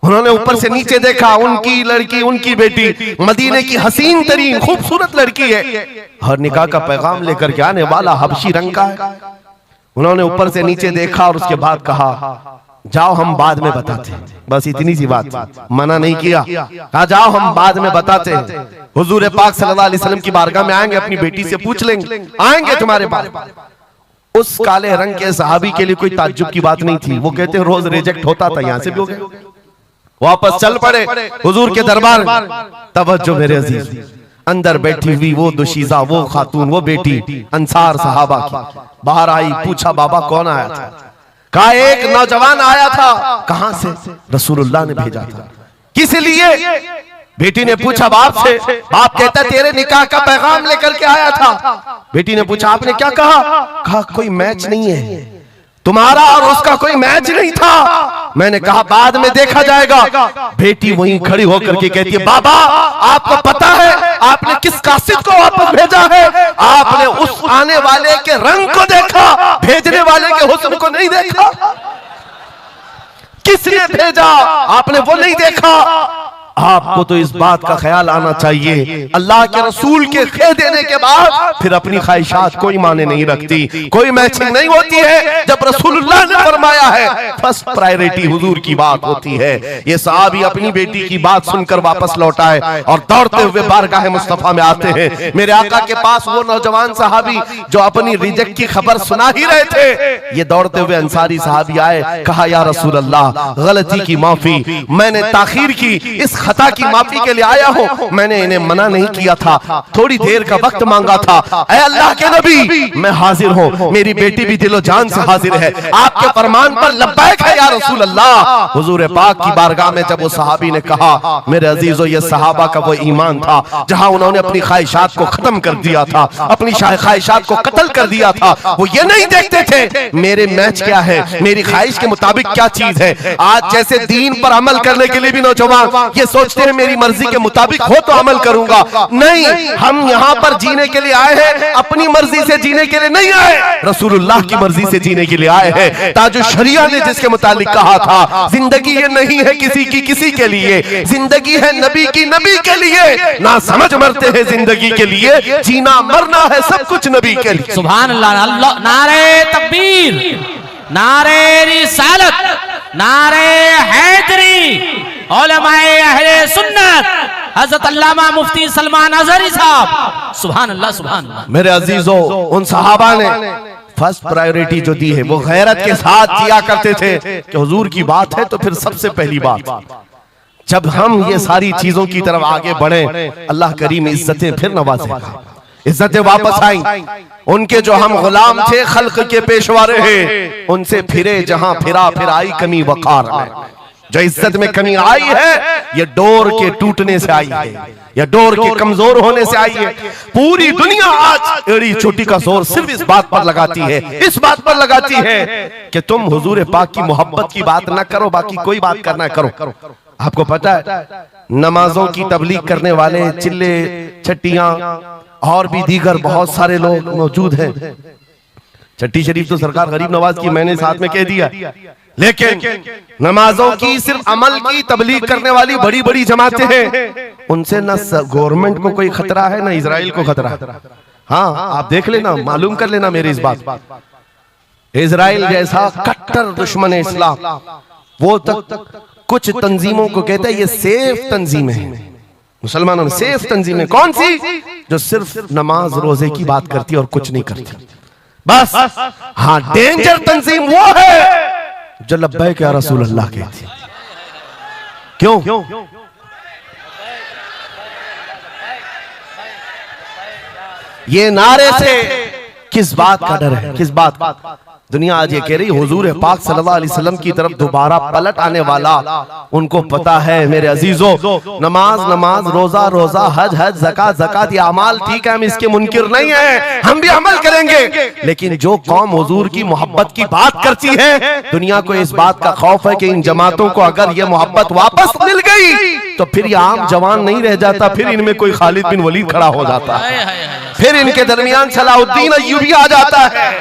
उन्होंने ऊपर से नीचे देखा, उनकी लड़की, उनकी बेटी मदीने की हसीन तरीन खूबसूरत लड़की है और निकाह का पैगाम लेकर के आने वाला हबशी रंग का है। उन्होंने ऊपर से नीचे देखा और उसके बाद कहा जाओ हम बाद में बताते हैं। बस इतनी सी बात, मना नहीं किया, कहा जाओ हम बाद में बताते हैं। हुजूर पाक सल्लल्लाहु अलैहि वसल्लम की बारगाह में आएंगे, अपनी बेटी से पूछ लेंगे, आएंगे तुम्हारे पास। उस काले रंग के सहाबी के लिए कोई ताज्जुब की बात नहीं थी। वो कहते रोज रिजेक्ट होता था, यहां से भी हो गए, वापस चल पड़े हुजूर के दरबार। तवज्जो मेरे अजीज, अंदर बैठी हुई वो दुशीजा, वो खातून, वो बेटी अंसार सहाबा की बाहर आई। पूछा बाबा कौन आया था? कहा एक नौजवान आया था। कहां से? रसूलुल्लाह ने भेजा था। किस लिए? बेटी ने पूछा बाप से। बाप कहता तेरे निकाह का पैगाम लेकर के आया था। बेटी ने पूछा आपने क्या कहा? कहा कोई मैच नहीं है, तुम्हारा और उसका कोई मैच नहीं था। मैंने कहा बाद में देखा जाएगा। बेटी वहीं खड़ी होकर के कहती है बाबा आपको पता है आपने किस कासिद को वापस भेजा है? आपने उस आने वाले के रंग को देखा, भेजने वाले के हुस्न को नहीं देखा। किसने भेजा आपने वो नहीं देखा। आपको तो इस बात का ख्याल आना चाहिए अल्लाह के रसूल के कह देने के बाद फिर अपनी ख्वाहिशात कोई माने नहीं रखती, कोई मैचिंग नहीं होती है। जब रसूलुल्लाह ने फरमाया है फर्स्ट प्रायोरिटी हुजूर की बात होती है। ये सहाबी अपनी बेटी की बात सुनकर वापस लौट आए और दौड़ते हुए बारगाह मुस्तफा में आते हैं। मेरे आका के पास वो नौजवान सहाबी जो अपनी रिजेक्ट की खबर सुना ही रहे थे, ये दौड़ते हुए अंसारी सहाबी आए। कहा या रसूल अल्लाह गलती की माफी, मैंने ताखीर की, इस खता की माफी के लिए आया हूं। मैंने इन्हें मना नहीं किया था, थोड़ी देर का वक्त मांगा था। ऐ अल्लाह के नबी मैं हाजिर हूं, मेरी बेटी भी दिलो जान से हाजिर है, आपके फरमान पर लब्बैक है या रसूल अल्लाह। हुजूर पाक की बारगाह में जब वो सहाबी ने कहा मेरे अजीजों ये सहाबा का वो ईमान था जहां उन्होंने अपनी ख्वाहिशात को खत्म कर दिया था, अपनी ख्वाहिशात को कत्ल कर दिया था। वो ये नहीं देखते थे मेरे मैच क्या है, मेरी ख्वाहिश के मुताबिक क्या चीज है। आज जैसे दीन पर अमल करने के लिए भी नौजवान ये सोचते हैं मेरी मर्जी के मुताबिक हो तो अमल करूंगा। नहीं, हम यहाँ पर जीने के लिए आए हैं, अपनी मर्जी से जीने के लिए नहीं आए, रसूलुल्लाह की मर्जी से जीने के लिए आए हैं। ताजु शरिया ने जिसके मुतालिक कहा था जिंदगी ये नहीं है किसी की किसी के लिए, जिंदगी है नबी की नबी के लिए। ना समझ मरते हैं जिंदगी के लिए, जीना मरना है सब कुछ नबी के लिए। सुभान अल्लाह। नारे तकबीर, नारे रिसालत, नारे हैदरी, उलमाए अहले सुन्नत, हज़रत अल्लामा मुफ्ती सलमान अज़हरी साहब। सुभान अल्लाह, सुभान अल्लाह। मेरे अजीजों उन सहाबा ने फर्स्ट प्रायोरिटी जो दी है वो गैरत के साथ दिया करते थे कि हुजूर की बात है तो फिर सबसे पहली बात। जब हम ये सारी चीजों की तरफ आगे बढ़े अल्लाह करीम इज्जतें फिर नवाजेगा, इज्जतें वापस आई। उनके जो हम गुलाम थे खल्क के पेशवा रहे, उनसे फिरे जहां फिरा फिर आई कमी वकार में। जो इज्जत में कमी आई है ये डोर के टूटने से आई है, या डोर के कमजोर होने से आई है। पूरी दुनिया आज एड़ी छोटी का जोर सिर्फ इस बात पर लगाती है, इस बात पर लगाती है कि तुम हुजूर पाक की मोहब्बत की बात ना करो, बाकी कोई बात करना करो। आपको पता है नमाजों की तबलीग करने वाले चिल्ले छट्टियां और भी दीगर बहुत सारे लोग मौजूद हैं। छठी शरीफ तो सरकार गरीब नवाज की मैंने साथ में कह दिया, लेकिन नमाजों की सिर्फ अमल की तबलीग करने वाली बड़ी बड़ी जमातें हैं, उनसे न गवर्नमेंट को कोई खतरा है न इजराइल को खतरा है। हाँ आप देख लेना, मालूम कर लेना मेरी इस बात। इजराइल जैसा कट्टर दुश्मन इस्लाम वो तक कुछ तंजीमों को कहता है ये सेफ तंजीम है, मुसलमानों में सेफ तंजीम है। कौन सी? जो सिर्फ नमाज रोजे की बात करती है और कुछ नहीं करती बस। हाँ डेंजर तंजीम वो है जो लब्बैक या रसूल अल्लाह कहती। क्यों? ये नारे से किस बात का डर है, किस बात का? दुनिया आज ये कह रही हुजूर पाक सल्लल्लाहु अलैहि वसल्लम की तरफ दोबारा पलट आने वाला उनको पता है मेरे अजीजों। नमाज नमाज, रोजा रोजा, हज हज, ज़कात ज़कात, ये अमाल ठीक है, हम इसके मुनकिर नहीं है, हम भी अमल करेंगे। लेकिन जो कौम हुजूर की मोहब्बत की बात करती है, दुनिया को इस बात का खौफ है कि इन जमातों को अगर ये मोहब्बत वापस मिल गई तो फिर ये आम जवान नहीं रह जाता, फिर इनमें कोई खालिद बिन वलीद खड़ा हो जाता है, फिर इनके दरमियान सलाहुद्दीन अय्यूबी आ जाता है।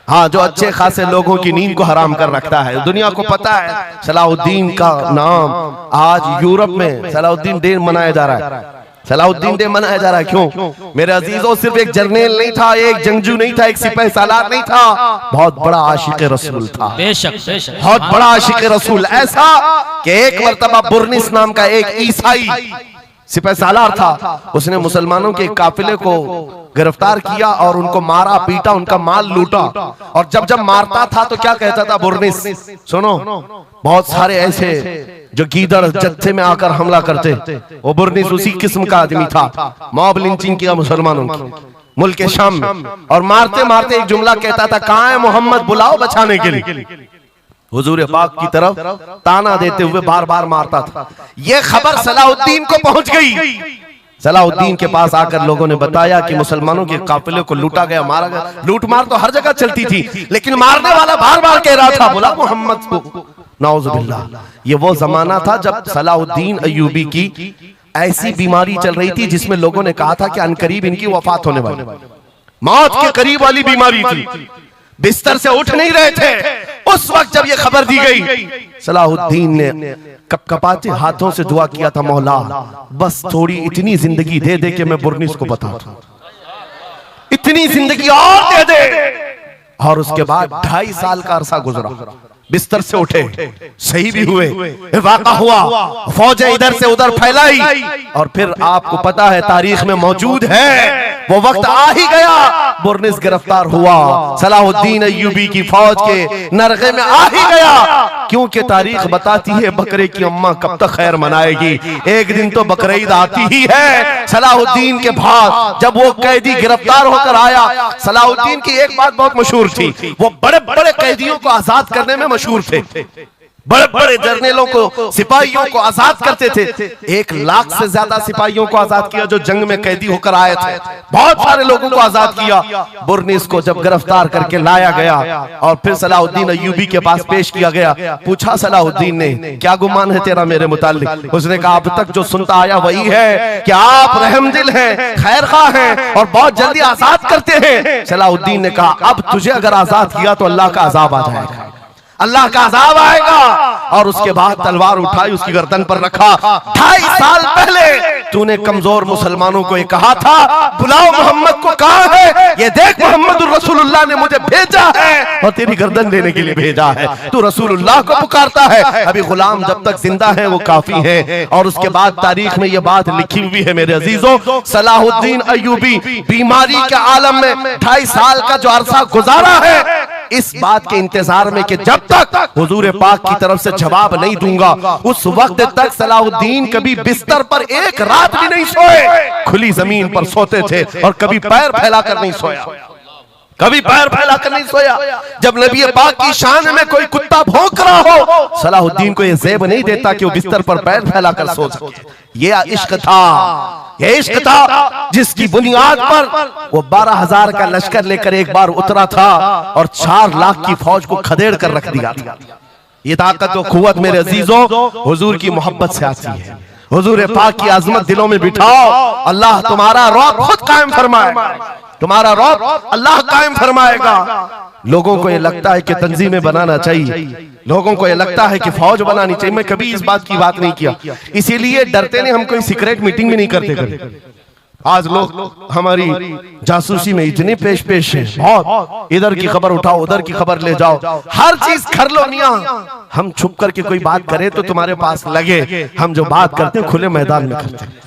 हाँ, जो अच्छे खासे लोगों की नींद को हराम कर रखता है। दुनिया को पता है सलाहुद्दीन का नाम आज यूरोप में सलाहुद्दीन डे मनाया जा रहा है। सलाहुद्दीन डे मनाया जा रहा है क्यों मेरे अजीजों? सिर्फ एक जर्नल नहीं था, एक जंगजू नहीं था, एक सिपाही सालार नहीं था, बहुत बड़ा आशिक रसूल था। बेशक बेशक, बहुत बड़ा आशिक रसूल, ऐसा कि एक मर्तबा बुर्निस नाम का एक ईसाई सिपाही सालार था, उसने मुसलमानों के काफिले को गिरफ्तार किया और उनको मारा पीटा, उनका माल लूटा। और जब जब मारता था तो क्या कहता था बुर्निस, सुनो, बहुत सारे ऐसे जो गीदड़ जत्थे में आकर हमला करते, वो बुर्निस उसी किस्म का आदमी था। मॉब लिंचिंग किया मुसलमानों की मुल्क शाम में, और मारते मारते एक जुमला कहता था, कहां है मोहम्मद, बुलाओ बचाने के लिए। हुजूर पाक की तरफ ताना देते हुए बार बार मारता था। यह खबर सलाहुद्दीन को पहुंच गई। सलाहुद्दीन के पास आकर लोगों ने बताया कि मुसलमानों के काफिले को लूटा गया, मारा गया। लूट मार तो हर जगह चलती थी, लेकिन मारने वाला बार बार कह रहा था, बुला मोहम्मद को। नाउजुबिल्लाह, ये वो जमाना था जब सलाहुद्दीन अय्यूबी की ऐसी बीमारी चल रही थी जिसमें लोगों ने कहा था कि अनकरीब इनकी वफात होने वाली, मौत के करीब वाली बीमारी थी, बिस्तर से उठ नहीं रहे थे। उस वक्त जब ये खबर दी गई, सलाहुद्दीन ने कपकपाते हाथों से दुआ किया था, मौला बस थोड़ी इतनी जिंदगी दे दे कि मैं बुर्निस को बता दूं, इतनी जिंदगी और दे दे। और उसके बाद 2.5 साल का अरसा गुजरा, बिस्तर से उठे, सही भी हुए, वाक़ा हुआ, फौजें इधर से उधर फैलाई, और फिर आपको पता है तारीख में मौजूद है वो वक्त आ ही गया, बुर्निस गिरफ्तार हुआ, सलाहुद्दीन अय्यूबी की फौज के नरगे में आ ही गया। क्योंकि तारीख बताती है बकरे की अम्मा कब तक खैर मनाएगी, एक दिन तो बकरीद आती ही है। सलाहुद्दीन के बाद जब वो कैदी गिरफ्तार होकर आया, सलाहुद्दीन की एक बात बहुत मशहूर थी, वो बड़े बड़े कैदियों को आजाद करने में मशहूर थे, बड़े बड़े जर्नलों को, सिपाहियों को आजाद करते थे। 1 लाख से ज्यादा सिपाहियों को आजाद किया जो जंग में कैदी होकर आए थे, बहुत सारे लोगों को आजाद किया। बुर्निस को जब गिरफ्तार करके लाया गया और फिर सलाहुद्दीन अय्यूबी के पास पेश किया गया, पूछा सलाहुद्दीन ने, क्या गुमान है तेरा मेरे मुताल्लिक? उसने कहा, अब तक जो सुनता आया वही है कि आप रहमदिल हैं, खैरखा हैं और बहुत जल्दी आजाद करते हैं। सलाहुद्दीन ने कहा, अब तुझे अगर आजाद किया तो अल्लाह का अजाब आ जाएगा, अल्लाह का अजाब आएगा। और उसके बाद तलवार उठाई, उसकी गर्दन पर रखा। 2.5 साल पहले तूने कमजोर मुसलमानों को ये कहा था, बुलाओ मोहम्मद को, कहां है ये देख, मोहम्मद रसूलुल्लाह ने मुझे भेजा है और तेरी गर्दन लेने के लिए भेजा है, तू रसूलुल्लाह को पुकारता है। अभी गुलाम जब तक जिंदा है वो काफी है। और उसके बाद तारीख में ये बात लिखी हुई है मेरे अजीजों, सलाहुद्दीन अय्यूबी बीमारी के आलम में 2.5 साल का जो अरसा गुजारा है, इस बात के इंतजार में कि जब तक हुजूर पाक की तरफ से जवाब नहीं दूंगा, उस वक्त तक सलाहुद्दीन कभी बिस्तर पर एक रात भी नहीं सोए, खुली जमीन पर सोते थे और कभी पैर फैलाकर नहीं सोया, कभी पैर फैलाकर नहीं सोया। जब नबी पाक की शान में कोई कुत्ता भौंक रहा हो, सलाहुद्दीन को यह ज़ेब नहीं देता कि वो बिस्तर पर पैर फैलाकर सो सके। ये इश्क था, ये इश्क था जिसकी बुनियाद पर वो 12,000 का लश्कर लेकर एक बार उतरा था और 4 लाख की फौज को खदेड़ कर रख दिया था। ये ताकत और कुव्वत मेरे अजीजों हुजूर की मोहब्बत से आती है। हुजूर पाक की आजमत दिलों में बिठाओ, अल्लाह तुम्हारा रौब खुद कायम फरमाएगा, तुम्हारा रौब अल्लाह कायम फरमाएगा। लोगों को ये लगता है कि तंजीमें बनाना चाहिए, लोगों को ये लगता है कि फौज बनानी चाहिए। मैं कभी इस बात की बात नहीं किया, इसीलिए डरते नहीं, हम कोई सीक्रेट मीटिंग भी नहीं करते। आज लोग हमारी जासूसी में इतने पेश है, बहुत इधर की खबर उठाओ, उधर की खबर ले जाओ, हर चीज कर लो मियां। हम छुप करके कोई बात करें तो तुम्हारे पास लगे, हम जो बात करते हैं खुले मैदान में करते हैं।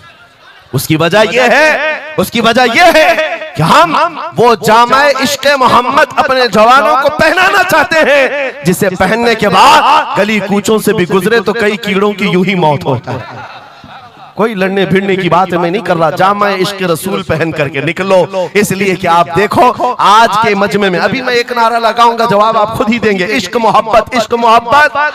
उसकी वजह यह है, उसकी वजह यह है कि हम वो जामे इश्क़े मोहम्मद अपने जवानों को पहनाना चाहते हैं, जिसे पहनने के बाद गली कूचों से भी गुजरे तो कई कीड़ों की यूं ही मौत होता है। कोई लड़ने भिड़ने की बात मैं नहीं कर रहा, जामा इश्क रसूल पहन करके निकलो। इसलिए कि आप देखो आज के मजमे में, अभी मैं एक नारा लगाऊंगा, जवाब आप खुद ही देंगे। इश्क मोहब्बत, इश्क मोहब्बत।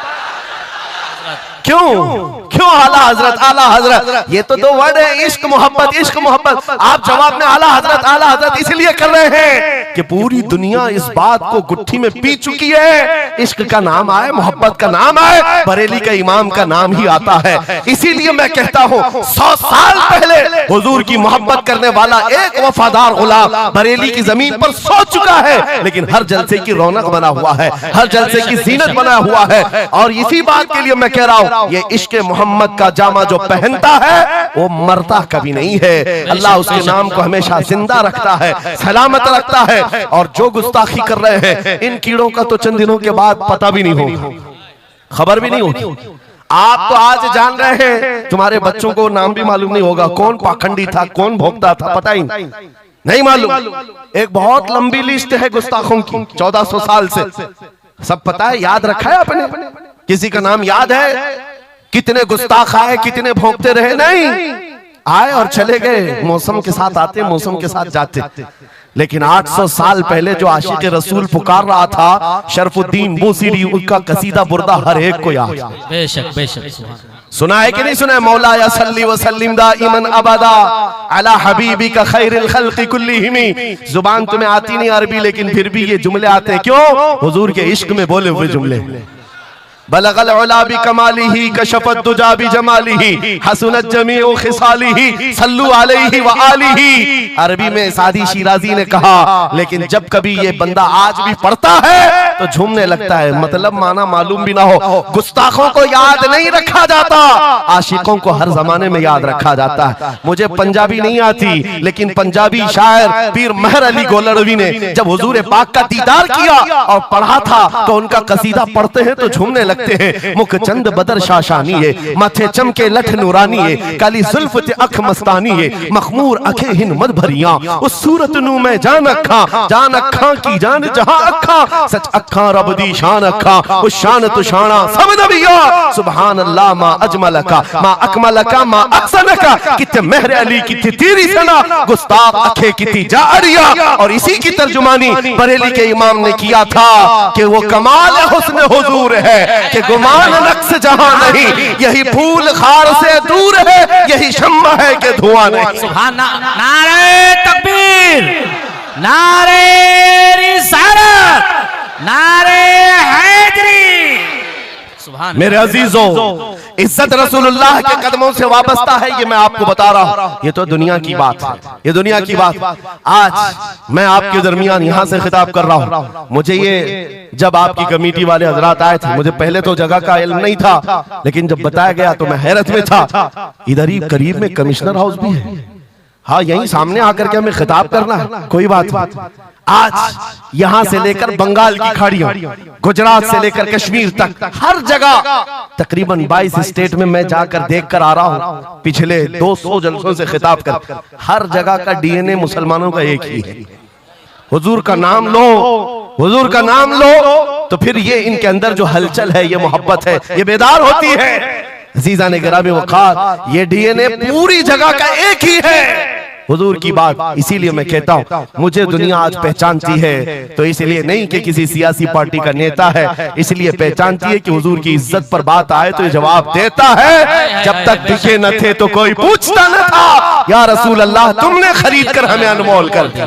क्यों आला हजरत, आला हजरत, ये तो दो वर्ड है, इश्क मोहब्बत, इश्क मोहब्बत। आप जवाब में आला हजरत इसलिए कर रहे हैं कि पूरी दुनिया इस बात को गुट्ठी में पी चुकी है। इश्क का नाम आए, मोहब्बत का नाम आए, बरेली का इमाम का नाम ही आता है। इसीलिए मैं कहता हूं 100 साल पहले हुजूर की मोहब्बत करने वाला एक वफादार गुलाम बरेली की जमीन पर सो चुका है, लेकिन हर जलसे की रौनक बना हुआ है, हर जलसे की जीनत बना हुआ है। और इसी बात के लिए मैं कह रहा हूं, ये इश्क मोहम्मद का जामा जो पहनता है वो मरता कभी नहीं है। अल्लाह उसके नाम को हमेशा जिंदा रखता है, सलामत रखता है। और जो गुस्ताखी कर रहे हैं, इन कीड़ों का तो चंद दिनों के बाद पता भी नहीं होगा, खबर भी नहीं होगी। आप तो आज जान रहे हैं, तुम्हारे बच्चों को नाम भी मालूम नहीं होगा, कौन पाखंडी था, कौन भोगता था, पता ही नहीं मालूम। एक बहुत लंबी लिस्ट है गुस्ताखों की, 1400 साल से, सब पता है, याद रखा है आपने? किसी का नाम याद है? कितने गुस्ताख आए, कितने भोंकते रहे? नहीं, आए और चले गए, मौसम के साथ आते, मौसम के साथ जाते। लेकिन 800 साल पहले जो आशिक रसूल पुकार रहा था, शरफुद्दीन बूसीरी, उनका कसीदा बुर्दा हर एक को याद। बेशक बेशक सुना है कि नहीं सुना है? मौलाया सल्ली व सल्लिम दाइमन अबदा अला हबीबिका खैरिल खल्क़ि कुल्लिहिम। जुबान तुम्हें आती नहीं अरबी, लेकिन फिर भी ये जुमले आते हैं। क्यों? हुजूर के इश्क में बोले हुए जुमले। बलगल उला बि कमालिही कशफत दुजा बि जमालिही हसनत जमीउ खिसालिही सल्लु अलैहि व आलिही। अरबी में सादी शिराजी ने कहा, लेकिन जब कभी ये बंदा आज भी पढ़ता है तो झूमने लगता है, मतलब माना मालूम भी ना हो। गुस्ताखों को याद नहीं रखा जाता, आशिकों को हर जमाने में याद रखा जाता है। मुझे पंजाबी नहीं आती, लेकिन पंजाबी शायर पीर महर अली गोलड़वी ने जब हुजूर पाक का दीदार किया और पढ़ा था, तो उनका कसीदा पढ़ते हैं तो झूमने लगते हैं। मुख चंद बदर शाशानी है, माथे चमके लठ नूरानी है, काली जुल्फ ते अख मस्तानी है, मखमूर अखे हिन मद भरिया, उस सूरत नू मैं जान अखा की जान जहां अखा, सच अखा रब दी शान अखा, उस शान तो शाना सब नबिया। सुभान अल्लाह मा अजमलका मा अकमलका मा अहसनका, किथे महर अली किथे तेरी सना, गुस्ताख अखे किथे जारिया। और इसी की तर्जुमानी बरेली के इमाम ने किया था कि वो कमाल हुस्न हुजूर है कि गुमान नक्स जहां नहीं, यही फूल खार से दूर है, यही शम्मा है कि धुआं नहीं। सुभान नारे तकबीर, नारे रिसालत, नारे हैदरी। सुभान मेरे अजीजों, इज्जत रसूलुल्लाह के कदमों से वाबस्ता है, ये मैं आपको बता रहा हूं। ये तो दुनिया की बात है, ये दुनिया की बात। आज मैं आपके दरमियान यहां से खिताब कर रहा हूं। मुझे ये जब आपकी कमेटी वाले हजरात आए थे, मुझे पहले तो जगह का इल्म नहीं था, लेकिन जब बताया गया तो मैं हैरत में था। इधर ही करीब में कमिश्नर हाउस भी है, हाँ यहीं सामने आकर के हमें खिताब करना है, कोई बात नहीं। आज यहां से लेकर बंगाल की खाड़ियों, गुजरात से लेकर कश्मीर तक, हर जगह तकरीबन 22 स्टेट में मैं जाकर देख कर आ रहा हूं, पिछले 200 जलसों से खिताब कर। हर जगह का डीएनए मुसलमानों का एक ही है। हुजूर का नाम लो, हुजूर का नाम लो, तो फिर ये इनके अंदर जो हलचल है, ये मोहब्बत है, ये बेदार होती है। अज़ीज़ा ने गिरामी वक़ार, ये डीएनए पूरी जगह का एक ही है, हुजूर की बात। इसीलिए मैं कहता हूं, मुझे दुनिया आज पहचानती है तो इसलिए नहीं कि किसी सियासी पार्टी का नेता है, इसलिए पहचानती है कि हुजूर की इज्जत पर बात आए तो ये जवाब देता है। जब तक दिखे न थे तो कोई पूछता न था, या रसूल अल्लाह तुमने खरीद कर हमें अनमोल कर दिया।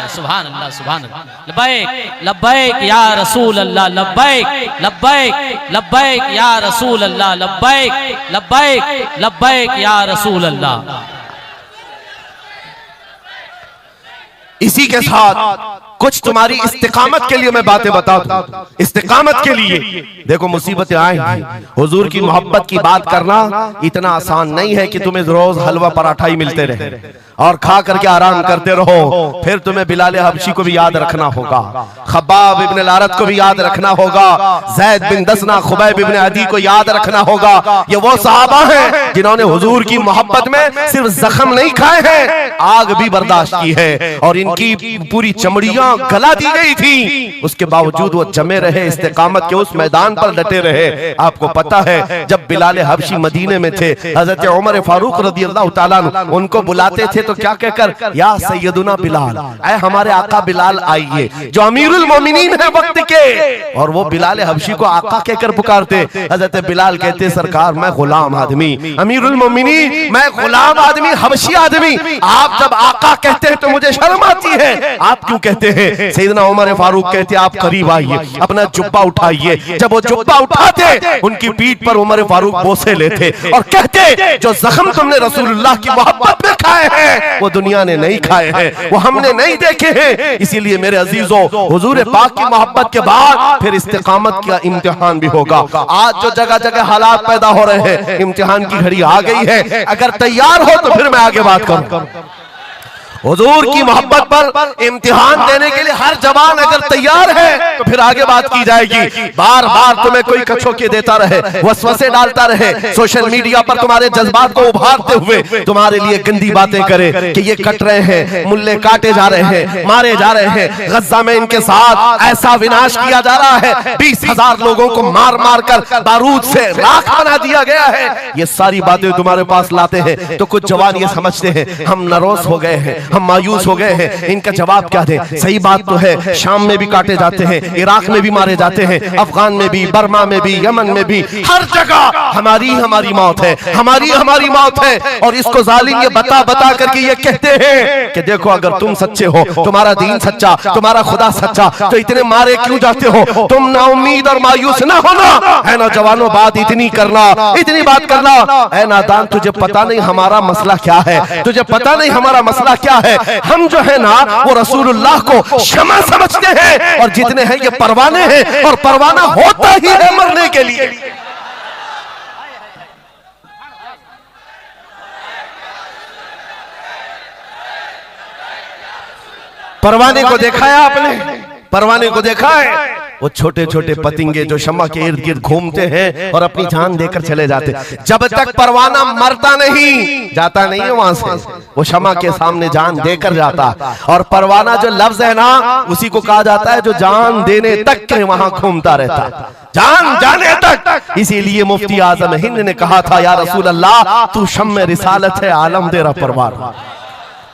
सुभान अल्लाह, सुभान अल्लाह। लब्बैक लब्बैक या रसूल अल्लाह, लब्बैक लब्बैक लब्बैक या रसूल अल्लाह, लब्बैक लब्बैक लब्बैक या रसूल अल्लाह। इसी के साथ कुछ तुम्हारी इस्तिकामत के लिए मैं बातें बता दूं। इस्तिकामत के लिए देखो, मुसीबतें आएंगी। हुजूर की मोहब्बत की बात करना इतना आसान नहीं है कि तुम्हें रोज हलवा पराठा ही मिलते रहे और खा करके आराम करते रहो। फिर तुम्हें बिलाल हबशी को भी याद रखना होगा, खब्बाब इब्न अल-अरत को भी याद रखना होगा, ज़ैद बिन दसना, खुबैब इब्न अदी को याद रखना होगा। ये वो सहाबा हैं जिन्होंने हुजूर की मोहब्बत में सिर्फ जख्म नहीं खाए हैं, आग भी बर्दाश्त की है। और इनकी पूरी चमड़ियां हड्डियां गला दी गई थी, उसके बावजूद वो जमे रहे, इस्तिकामत के उस मैदान पर डटे रहे। आपको पता है जब बिलाल हबशी मदीने में थे, हजरत उमर फारूक रज़ियल्लाहु ताला अन्हु उनको बुलाते थे तो क्या कहकर, या सैयदुना बिलाल, ऐ हमारे आका बिलाल आइए, जो अमीरुल मोमिनीन है वक्त के। और वो बिलाल हबशी को आका कहकर पुकारते। हजरत बिलाल कहते, सरकार मैं गुलाम आदमी, अमीरुल मोमिनीन मैं गुलाम आदमी, हबशी आदमी, आप जब आका कहते हैं तो मुझे शर्म आती है, आप क्यों कहते हैं? सैयदना उमर फारूक कहते, आप करीब आइए, अपना जुब्बा उठाइए। जब वो जुब्बा उठाते, उनकी पीठ पर उमर फारूक बोसे लेते और कहते, जो जख्म तुमने रसूलुल्लाह की मोहब्बत में खाए हैं वो दुनिया ने नहीं खाए हैं, वो हमने नहीं देखे हैं। इसीलिए मेरे अजीजों, हुजूर पाक की मोहब्बत के बाद फिर इस्तिकामत का इम्तिहान भी होगा। आज जो जगह जगह हालात पैदा हो रहे हैं, इम्तिहान की घड़ी आ गई है। अगर तैयार हो तो फिर मैं आगे बात करूं। हुजूर की मोहब्बत पर इम्तिहान देने के लिए हर जवान अगर तैयार है तो फिर आगे बात की जाएगी। बार बार तुम्हें कोई कचोके देता रहे, वसवसे डालता रहे, सोशल मीडिया पर तुम्हारे जज्बात को उभारते हुए तुम्हारे लिए गंदी बातें करे कि ये कट रहे हैं, मुल्ले काटे जा रहे हैं, मारे जा रहे हैं, गज्जा में इनके साथ ऐसा विनाश किया जा रहा है, 20,000 लोगों को मार मार कर बारूद से राख बना दिया गया है। ये सारी बातें तुम्हारे पास लाते हैं तो कुछ जवान ये समझते हैं हम नरोस हो गए हैं, हम मायूस हो गए हैं, इनका जवाब क्या दें? सही बात तो है, शाम में भी काटे जाते हैं, इराक में भी मारे जाते हैं, अफगान में भी, बर्मा में भी, यमन में भी, हर जगह हमारी मौत है, हमारी मौत है। और इसको जालिम ये बता बता करके ये कहते हैं कि देखो अगर तुम सच्चे हो, तुम्हारा दीन सच्चा, तुम्हारा खुदा सच्चा, तो इतने मारे क्यों जाते हो? तुम ना उम्मीद और मायूस ना होना है ना जवानों, बात इतनी बात करना है नादान, तुझे पता नहीं हमारा मसला क्या है, तुझे पता नहीं हमारा मसला क्या है। हम जो है ना वो रसूलुल्लाह को शमा समझते हैं और जितने हैं ये परवाने हैं, और परवाना होता ही है मरने के लिए। परवाने को देखा है आपने? परवाने को देखा है? वो छोटे छोटे पतंगे जो शम्मा के इर्द गिर्द घूमते हैं और अपनी जान देकर चले जाते, जब तक परवाना मरता नहीं, जाता नहीं है वहां से, वो शम्मा के सामने जान देकर जाता। और परवाना जो लफ्ज है ना, उसी को कहा जाता है जो जान देने तक के वहां घूमता रहता, जान जाने तक। इसीलिए मुफ्ती आजम हिंद ने कहा था, या रसूल अल्लाह तू शम्मे रिसालत है, आलम तेरा परवाना,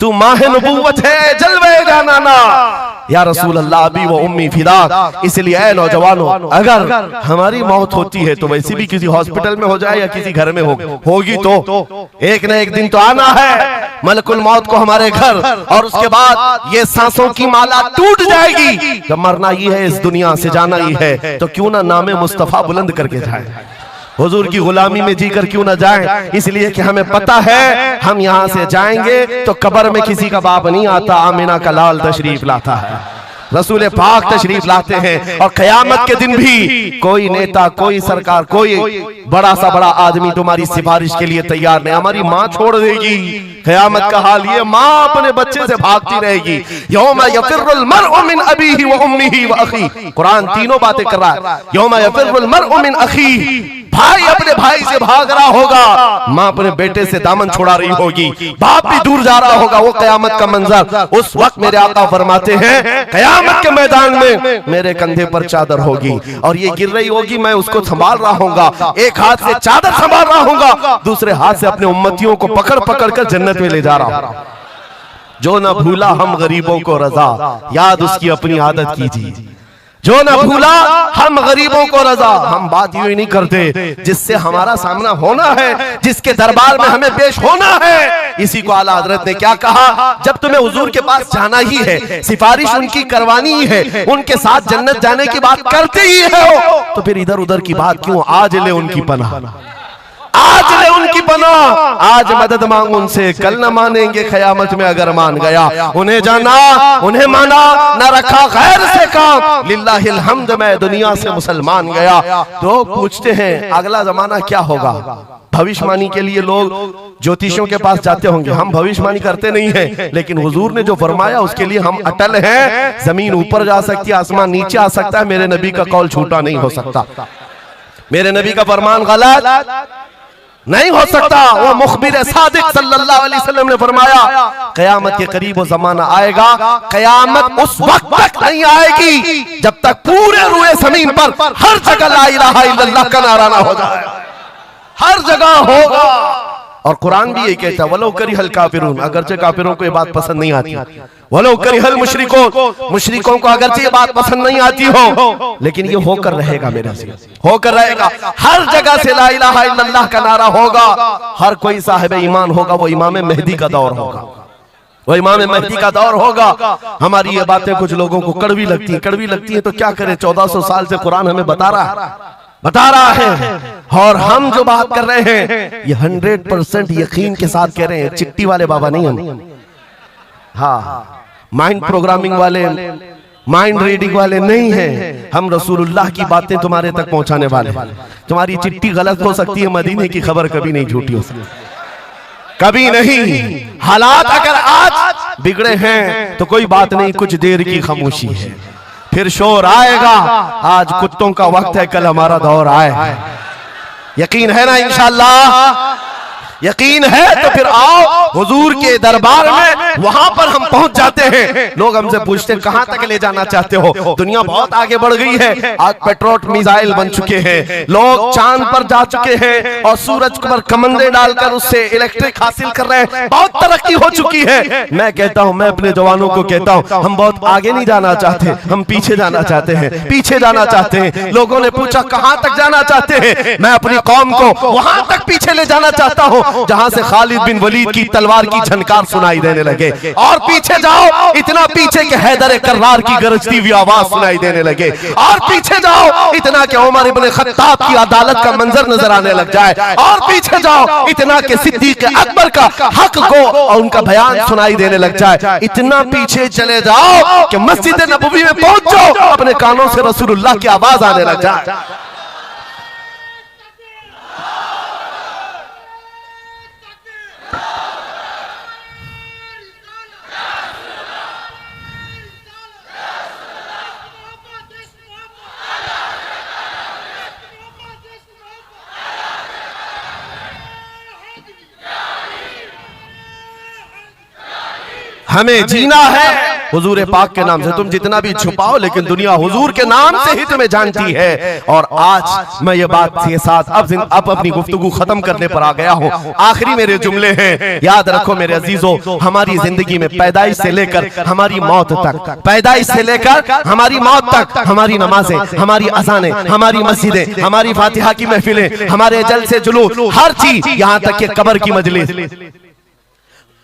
तू माह नबूवत है, जलवे जानाना, या रसूल अल्लाह अभी वो उम्मी फिदा। इसलिए ऐ नौजवानों, अगर हमारी मौत होती है तो वैसे भी किसी हॉस्पिटल में हो जाए या किसी घर में होगी तो एक न एक दिन तो आना है मलकुल मौत को हमारे घर, और उसके बाद ये सांसों की माला टूट जाएगी। जब मरना ही है, इस दुनिया से जाना ही है, तो क्यों ना नामे मुस्तफा बुलंद करके जाए, हुजूर की गुलामी में जीकर क्यों ना जाएं? इसलिए कि हमें पता है हम यहाँ से जाएंगे तो कब्र में किसी का बाप नहीं आता, आमिना का लाल तशरीफ लाता है, रसूल पाक तशरीफ लाते हैं। और कयामत के दिन भी कोई नेता, कोई सरकार, कोई बड़ा सा बड़ा आदमी तुम्हारी सिफारिश के लिए तैयार नहीं। हमारी माँ छोड़ देगी, कयामत का हाल ये, माँ अपने बच्चे से भागती रहेगी। यौमा यफिर्रुल मर्उ मिन अबीही व उम्मिही व अखी, कुरान तीनों बातें कर रहा है। यौमा यफिर्रुल मर्उ मिन अखी, भाई अपने भाई से भाग रहा होगा, माँ अपने बेटे से दामन छुड़ा रही होगी, बाप भी दूर जा रहा होगा। वो कयामत का मंजर, उस वक्त मेरे आका फरमाते हैं कयामत के मैदान में मेरे कंधे पर चादर होगी और ये गिर रही होगी, मैं उसको संभाल रहा हूँगा, एक हाथ से चादर संभाल रहा हूँगा, दूसरे हाथ से अपने उम्मतियों को पकड़ पकड़ कर जन्नत में ले जा रहा हूँ। जो न भूला हम गरीबों को रजा, याद उसकी अपनी आदत कीजिए। जो न भूला हम गरीबों को रजा, हम बात यूं ही नहीं करते, जिससे हमारा सामना होना है, जिसके दरबार में हमें पेश होना है। इसी को आला हजरत ने क्या कहा, जब तुम्हें हुजूर के पास जाना ही है, सिफारिश उनकी करवानी ही है, उनके साथ जन्नत जाने की बात करते ही हो, तो फिर इधर उधर की बात क्यों? आज ले उनकी पनाह, आज ले उनकी पनाह, आज मदद मांग उनसे, कल न मानेंगे क़यामत में अगर मान गया। उन्हें जाना, उन्हें माना, न रखा गैर से काम, लिल्लाहिल हम्द, मैं दुनिया से मुसलमान गया। तो पूछते हैं अगला जमाना क्या होगा? भविष्यवाणी के लिए लोग ज्योतिषियों के पास जाते होंगे, हम भविष्यवाणी करते नहीं हैं, लेकिन हुजूर ने जो फरमाया उसके लिए हम अटल हैं। जमीन ऊपर जा सकती है, आसमान नीचे आ सकता है, मेरे नबी का कौल झूठा नहीं हो सकता, मेरे नबी का फरमान गलत नहीं हो सकता। वो मुखबिर सादिक सल्लल्लाहु अलैहि वसल्लम ने फरमाया कयामत के करीब वो जमाना आएगा, कयामत उस वक्त तक नहीं आएगी जब तक पूरे रूए जमीन पर हर जगह ला इलाहा इल्लल्लाह का नारा ना हो जाए। हर जगह होगा। और कुरान भी यही कहता है वलो करिहल काफिरून, अगरचे काफिरों को ये बात पसंद नहीं आती, वलो करिहल मुशरिकून, मुशरिकों को अगरचे ये बात पसंद नहीं आती हो, लेकिन ये होकर रहेगा, मेरे से होकर रहेगा। हर जगह से ला इलाहा इल्लल्लाह का नारा होगा। हर कोई साहिब ईमान होगा, वो इमाम मेहदी का दौर होगा, वो इमाम मेहदी का दौर होगा। हमारी ये बातें कुछ लोगों को कड़वी लगती है, कड़वी लगती है तो क्या करें, 1400 साल से कुरान हमें बता रहा है। और हम जो बात कर रहे हैं ये 100% यकीन के साथ कह रहे हैं, चिट्ठी वाले बाबा नहीं हम, हाँ माइंड प्रोग्रामिंग वाले, माइंड रीडिंग वाले नहीं हैं हम। रसूलुल्लाह की बातें तुम्हारे तक पहुंचाने वाले। तुम्हारी चिट्ठी गलत हो सकती है, मदीने की खबर कभी नहीं झूठी हो सकती, कभी नहीं। हालात अगर आज बिगड़े हैं तो कोई बात नहीं, कुछ देर की खामोशी है, फिर शोर आएगा। आज कुत्तों का वक्त है, कल हमारा दौर आए। यकीन है ना इंशाअल्लाह? यकीन है तो फिर आओ हुजूर के दरबार में, वहां पर हम पहुंच जाते हैं। लोग हमसे पूछते हैं कहां तक ले जाना चाहते हो? दुनिया बहुत आगे बढ़ गई है, आज पेट्रोल मिसाइल बन चुके हैं, लोग चांद पर जा चुके हैं और सूरज पर कमंदे डालकर उससे इलेक्ट्रिक हासिल कर रहे हैं, बहुत तरक्की हो चुकी है। मैं कहता हूं, मैं अपने जवानों को कहता हूं, हम बहुत आगे नहीं जाना चाहते, हम पीछे जाना चाहते हैं, पीछे जाना चाहते हैं। लोगों ने पूछा कहां तक जाना चाहते हैं? मैं अपनी कौम को वहां तक पीछे ले जाना चाहता हूं जहां से खालिद बिन वलीद की तलवार की झनकार सुनाई देने लगे। और पीछे जाओ, इतना पीछे के हैदर कर्रार की गरजती हुई आवाज सुनाई देने लगे। और पीछे जाओ, इतना के उमर इब्न खत्ताब की अदालत का मंजर नजर आने लग जाए। और पीछे जाओ, इतना के सिद्दीक अकबर का हक को और उनका बयान सुनाई देने लग जाए। इतना पीछे चले जाओ कि मस्जिद नबवी में पहुंच जाओ, अपने कानों से रसूलुल्लाह की आवाज आने लग जाए। हमें जीना है हुजूर पाक के नाम से। तुम जितना भी छुपाओ, लेकिन दुनिया हुजूर के नाम से ही तुम्हें जानती है। और आज मैं ये बात के साथ अब अपनी गुफ्तगू खत्म करने पर आ गया हूँ। आखिरी मेरे जुमले हैं, याद रखो मेरे अजीजों, हमारी जिंदगी में पैदाइश से लेकर हमारी मौत तक, पैदाइश से लेकर हमारी मौत तक, हमारी नमाजें, हमारी अज़ानें, हमारी मस्जिदें, हमारी फातिहा की महफिलें, हमारे जलसे जुलूस, हर चीज, यहाँ तक कि कब्र की मजलिस,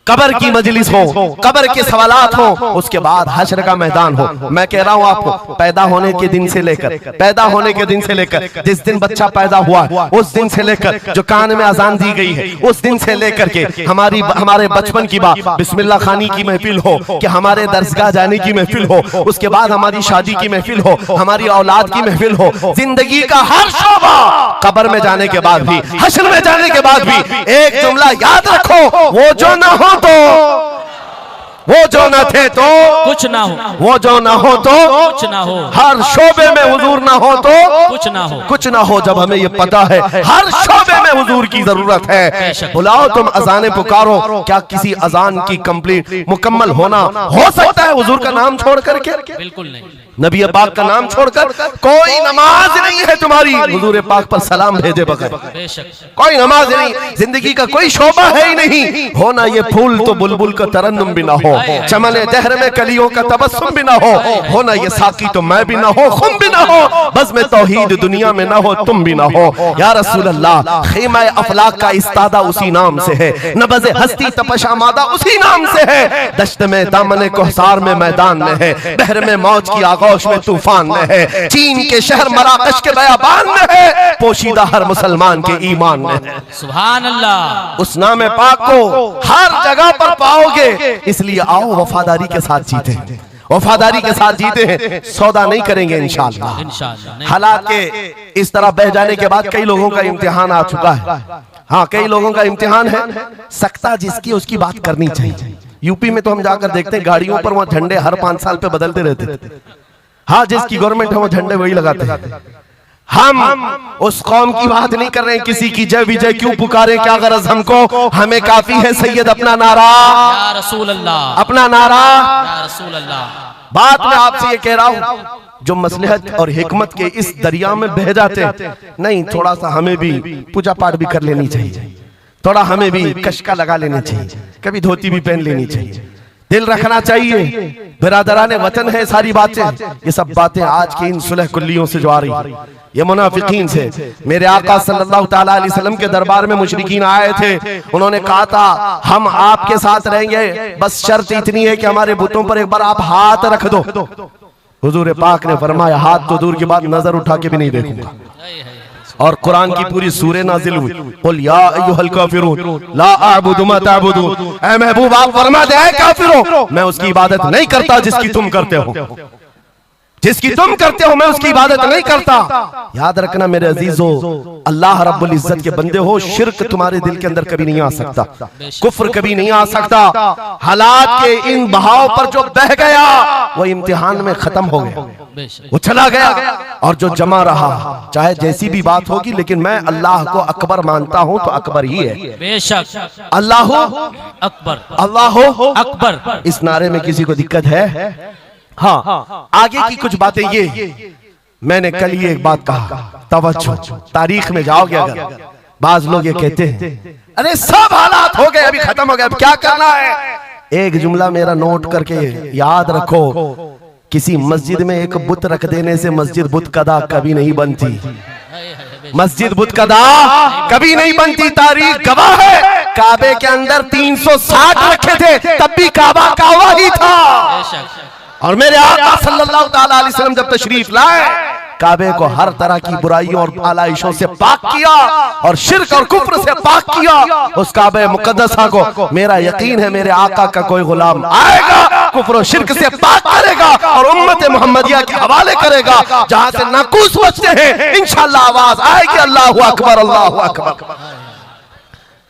कब्र की मजलिस हो, कब्र के सवालात हो, उसके बाद हश्र का मैदान हो। मैं कह रहा हूं आपको, पैदा होने के दिन से लेकर, पैदा होने के दिन से लेकर, जिस दिन बच्चा पैदा हुआ उस दिन से लेकर, जो कान में अजान दी गई है उस दिन से लेकर के हमारे बचपन की बात, बिस्मिल्लाह खानी की महफिल हो, कि हमारे दरसगाह जाने की महफिल हो, उसके बाद हमारी शादी की महफिल हो, हमारी औलाद की महफिल हो, जिंदगी का हर शोबा, कब्र में जाने के बाद भी, हश्र में जाने के बाद भी, एक जुमला याद रखो, वो जो ना हो तो, वो जो न थे तो कुछ ना हो, वो जो ना हो तो कुछ ना हो, हर शोबे में हुजूर ना हो तो कुछ ना हो, कुछ ना हो। जब हमें ये पता है हर शोबे में हुजूर की जरूरत है, बुलाओ तुम अजाने पुकारो, क्या किसी अजान की कंप्लीट मुकम्मल होना हो सकता है हुजूर का नाम छोड़ करके? बिल्कुल नहीं। नबी पाक का नाम छोड़कर कोई नमाज नहीं है तुम्हारी हुजूर पाक पर सलाम भेजे बगैर, कोई नमाज नहीं, जिंदगी का कोई शोबा है ही नहीं। होना ये फूल तो बुलबुल का तरन्नुम भी ना हो, चमने दहर में कलियों का तबस्सुम भी ना हो, होना ये साकी तो मैं भी ना हो, खुम भी ना हो, बस में तौहीद दुनिया में ना हो, तुम भी ना हो। या रसूल अल्लाह, खीमा अफलाक का इस्तादा उसी नाम से है, नबज़े हस्ती तपशा मादा उसी नाम से है, दश्त में दामन कोहसार में मैदान में है, बहर में मौज की आगोश में तूफान में है, चीन के शहर मराकश के बयाबान में है, पोशीदा हर मुसलमान के ईमान में है। सुभान अल्लाह। उस नाम पाक को हर जगह पर पाओगे, इसलिए आओ वफादारी के साथ जीते, वफादारी के साथ जीते हैं, सौदा नहीं करेंगे इंशाअल्लाह। हालात के इस तरह बह जाने के बाद कई लोगों का इम्तिहान आ चुका है। हाँ, कई लोगों का इम्तिहान है, सकता जिसकी उसकी बात करनी चाहिए। यूपी में तो हम जाकर देखते हैं गाड़ियों पर वहां झंडे हर 5 साल पे बदलते रहते। हाँ, जिसकी गवर्नमेंट है वो झंडे वही लगाते हैं। हम उस कौम की बात नहीं कर रहे हैं, किसी की जय विजय क्यों पुकारे, क्या गरज हमको, हमें काफी है सैयद अपना नारा, या रसूल अल्लाह, अपना नारा। या रसूल अल्लाह। बात मैं आपसे ये कह रहा हूं, जो मसलहत और हिकमत के इस दरिया में बह जाते हैं, नहीं थोड़ा सा हमें भी पूजा पाठ भी कर लेनी चाहिए, थोड़ा हमें भी कशका लगा लेनी चाहिए, कभी धोती भी पहन लेनी चाहिए, दिल रखना चाहिए। बिरादराने वतन है सारी बातें, ये सब बातें आज की इन सुलह कुल्लियों से जो आ रही, ये मुनाफिकीन से। मेरे आका सल्लल्लाहु ताला अलैहि वसल्लम के दरबार में मुशरिकीन आए थे, उन्होंने कहा था हम आपके साथ रहेंगे, बस शर्त इतनी है कि हमारे बुतों पर एक बार आप हाथ रख दो। हुजूर पाक ने फरमाया हाथ तो दूर की बात, नजर उठा के भी नहीं देखूंगा। और कुरान की पूरी सूरे नाजिल हुई, कुल या अय्युहल काफिरून ला अअबुदु मा तअबुदून, ऐ महबूब आप फरमा दे, ऐ काफिरों मैं उसकी इबादत नहीं करता जिसकी तुम करते हो, जिसकी तुम करते हो मैं उसकी इबादत नहीं करता। याद रखना मेरे अजीजों, अल्लाह रब्बुल इज्जत के बंदे हो, शिर्क तुम्हारे दिल के अंदर कभी नहीं आ सकता, कुफ्र कभी नहीं आ सकता। हालात के इन बहाव पर जो बह गया वो इम्तिहान में खत्म हो गया, वो चला गया, और जो जमा रहा चाहे जैसी भी बात होगी, लेकिन मैं अल्लाह को अकबर मानता हूं तो अकबर ही है। बेशक अल्लाह अकबर, अल्लाह अकबर। इस नारे में किसी को दिक्कत है? हाँ, आगे की कुछ बातें ये, मैंने कल ही एक बात कहा, तवज्जो, तारीख में जाओगे अगर, बाज लोग ये कहते हैं अरे सब हालात हो गए अभी खत्म हो गया, अब क्या करना है। एक जुमला मेरा नोट करके याद रखो, किसी मस्जिद में एक बुत रख देने से मस्जिद बुत कदा कभी नहीं बनती, मस्जिद बुत कदा कभी नहीं बनती। तारीख गवाह है, काबे के अंदर 360 रखे थे तब भी काबा काबा ही था। और मेरे आका सल्लल्लाहु ताला अलैहि वसल्लम जब तशरीफ लाए, काबे को हर तरह की बुराइयों और आलाइशों से पाक किया और शिर्क और कुफ्र से पाक किया। उस काबे मुकद्दसा को मेरा यकीन है मेरे आका का कोई गुलाम आएगा, कुफ्र और शिर्क से पाक करेगा और उम्मत मुहम्मदिया के हवाले करेगा, जहां से नाकूस बचते हैं इंशाअल्लाह आवाज आएगी अल्लाहु अकबर, अल्लाहु अकबर।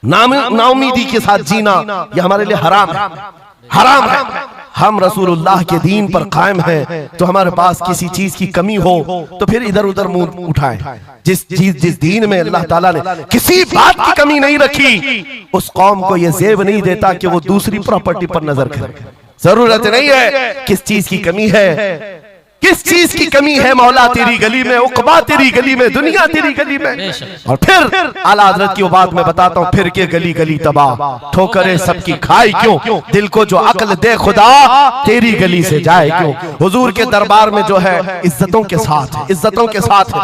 नाउमीदी के साथ जीना ये हमारे लिए हराम है, हराम है। हम रसूलुल्लाह के दीन पर कायम हैं, तो हमारे पास किसी चीज की कमी हो तो फिर इधर उधर मुंह उठाएं। जिस दीन में अल्लाह ताला ने किसी बात की कमी नहीं रखी, उस कौम को यह जेब नहीं देता कि वो दूसरी प्रॉपर्टी पर नजर करे। जरूरत नहीं है किस चीज की कमी है, किस चीज की कमी है, मौला तेरी गली में, उकबा तेरी गली में, दुनिया तेरी गली में। और फिर आला हजरत की वो बात मैं बताता हूँ, फिर के गली गली तबाह, ठोकरे सबकी खाई क्यों, दिल को जो अक्ल दे खुदा तेरी गली से जाए क्यों। हुजूर के दरबार में जो है इज्जतों के साथ, इज्जतों के साथ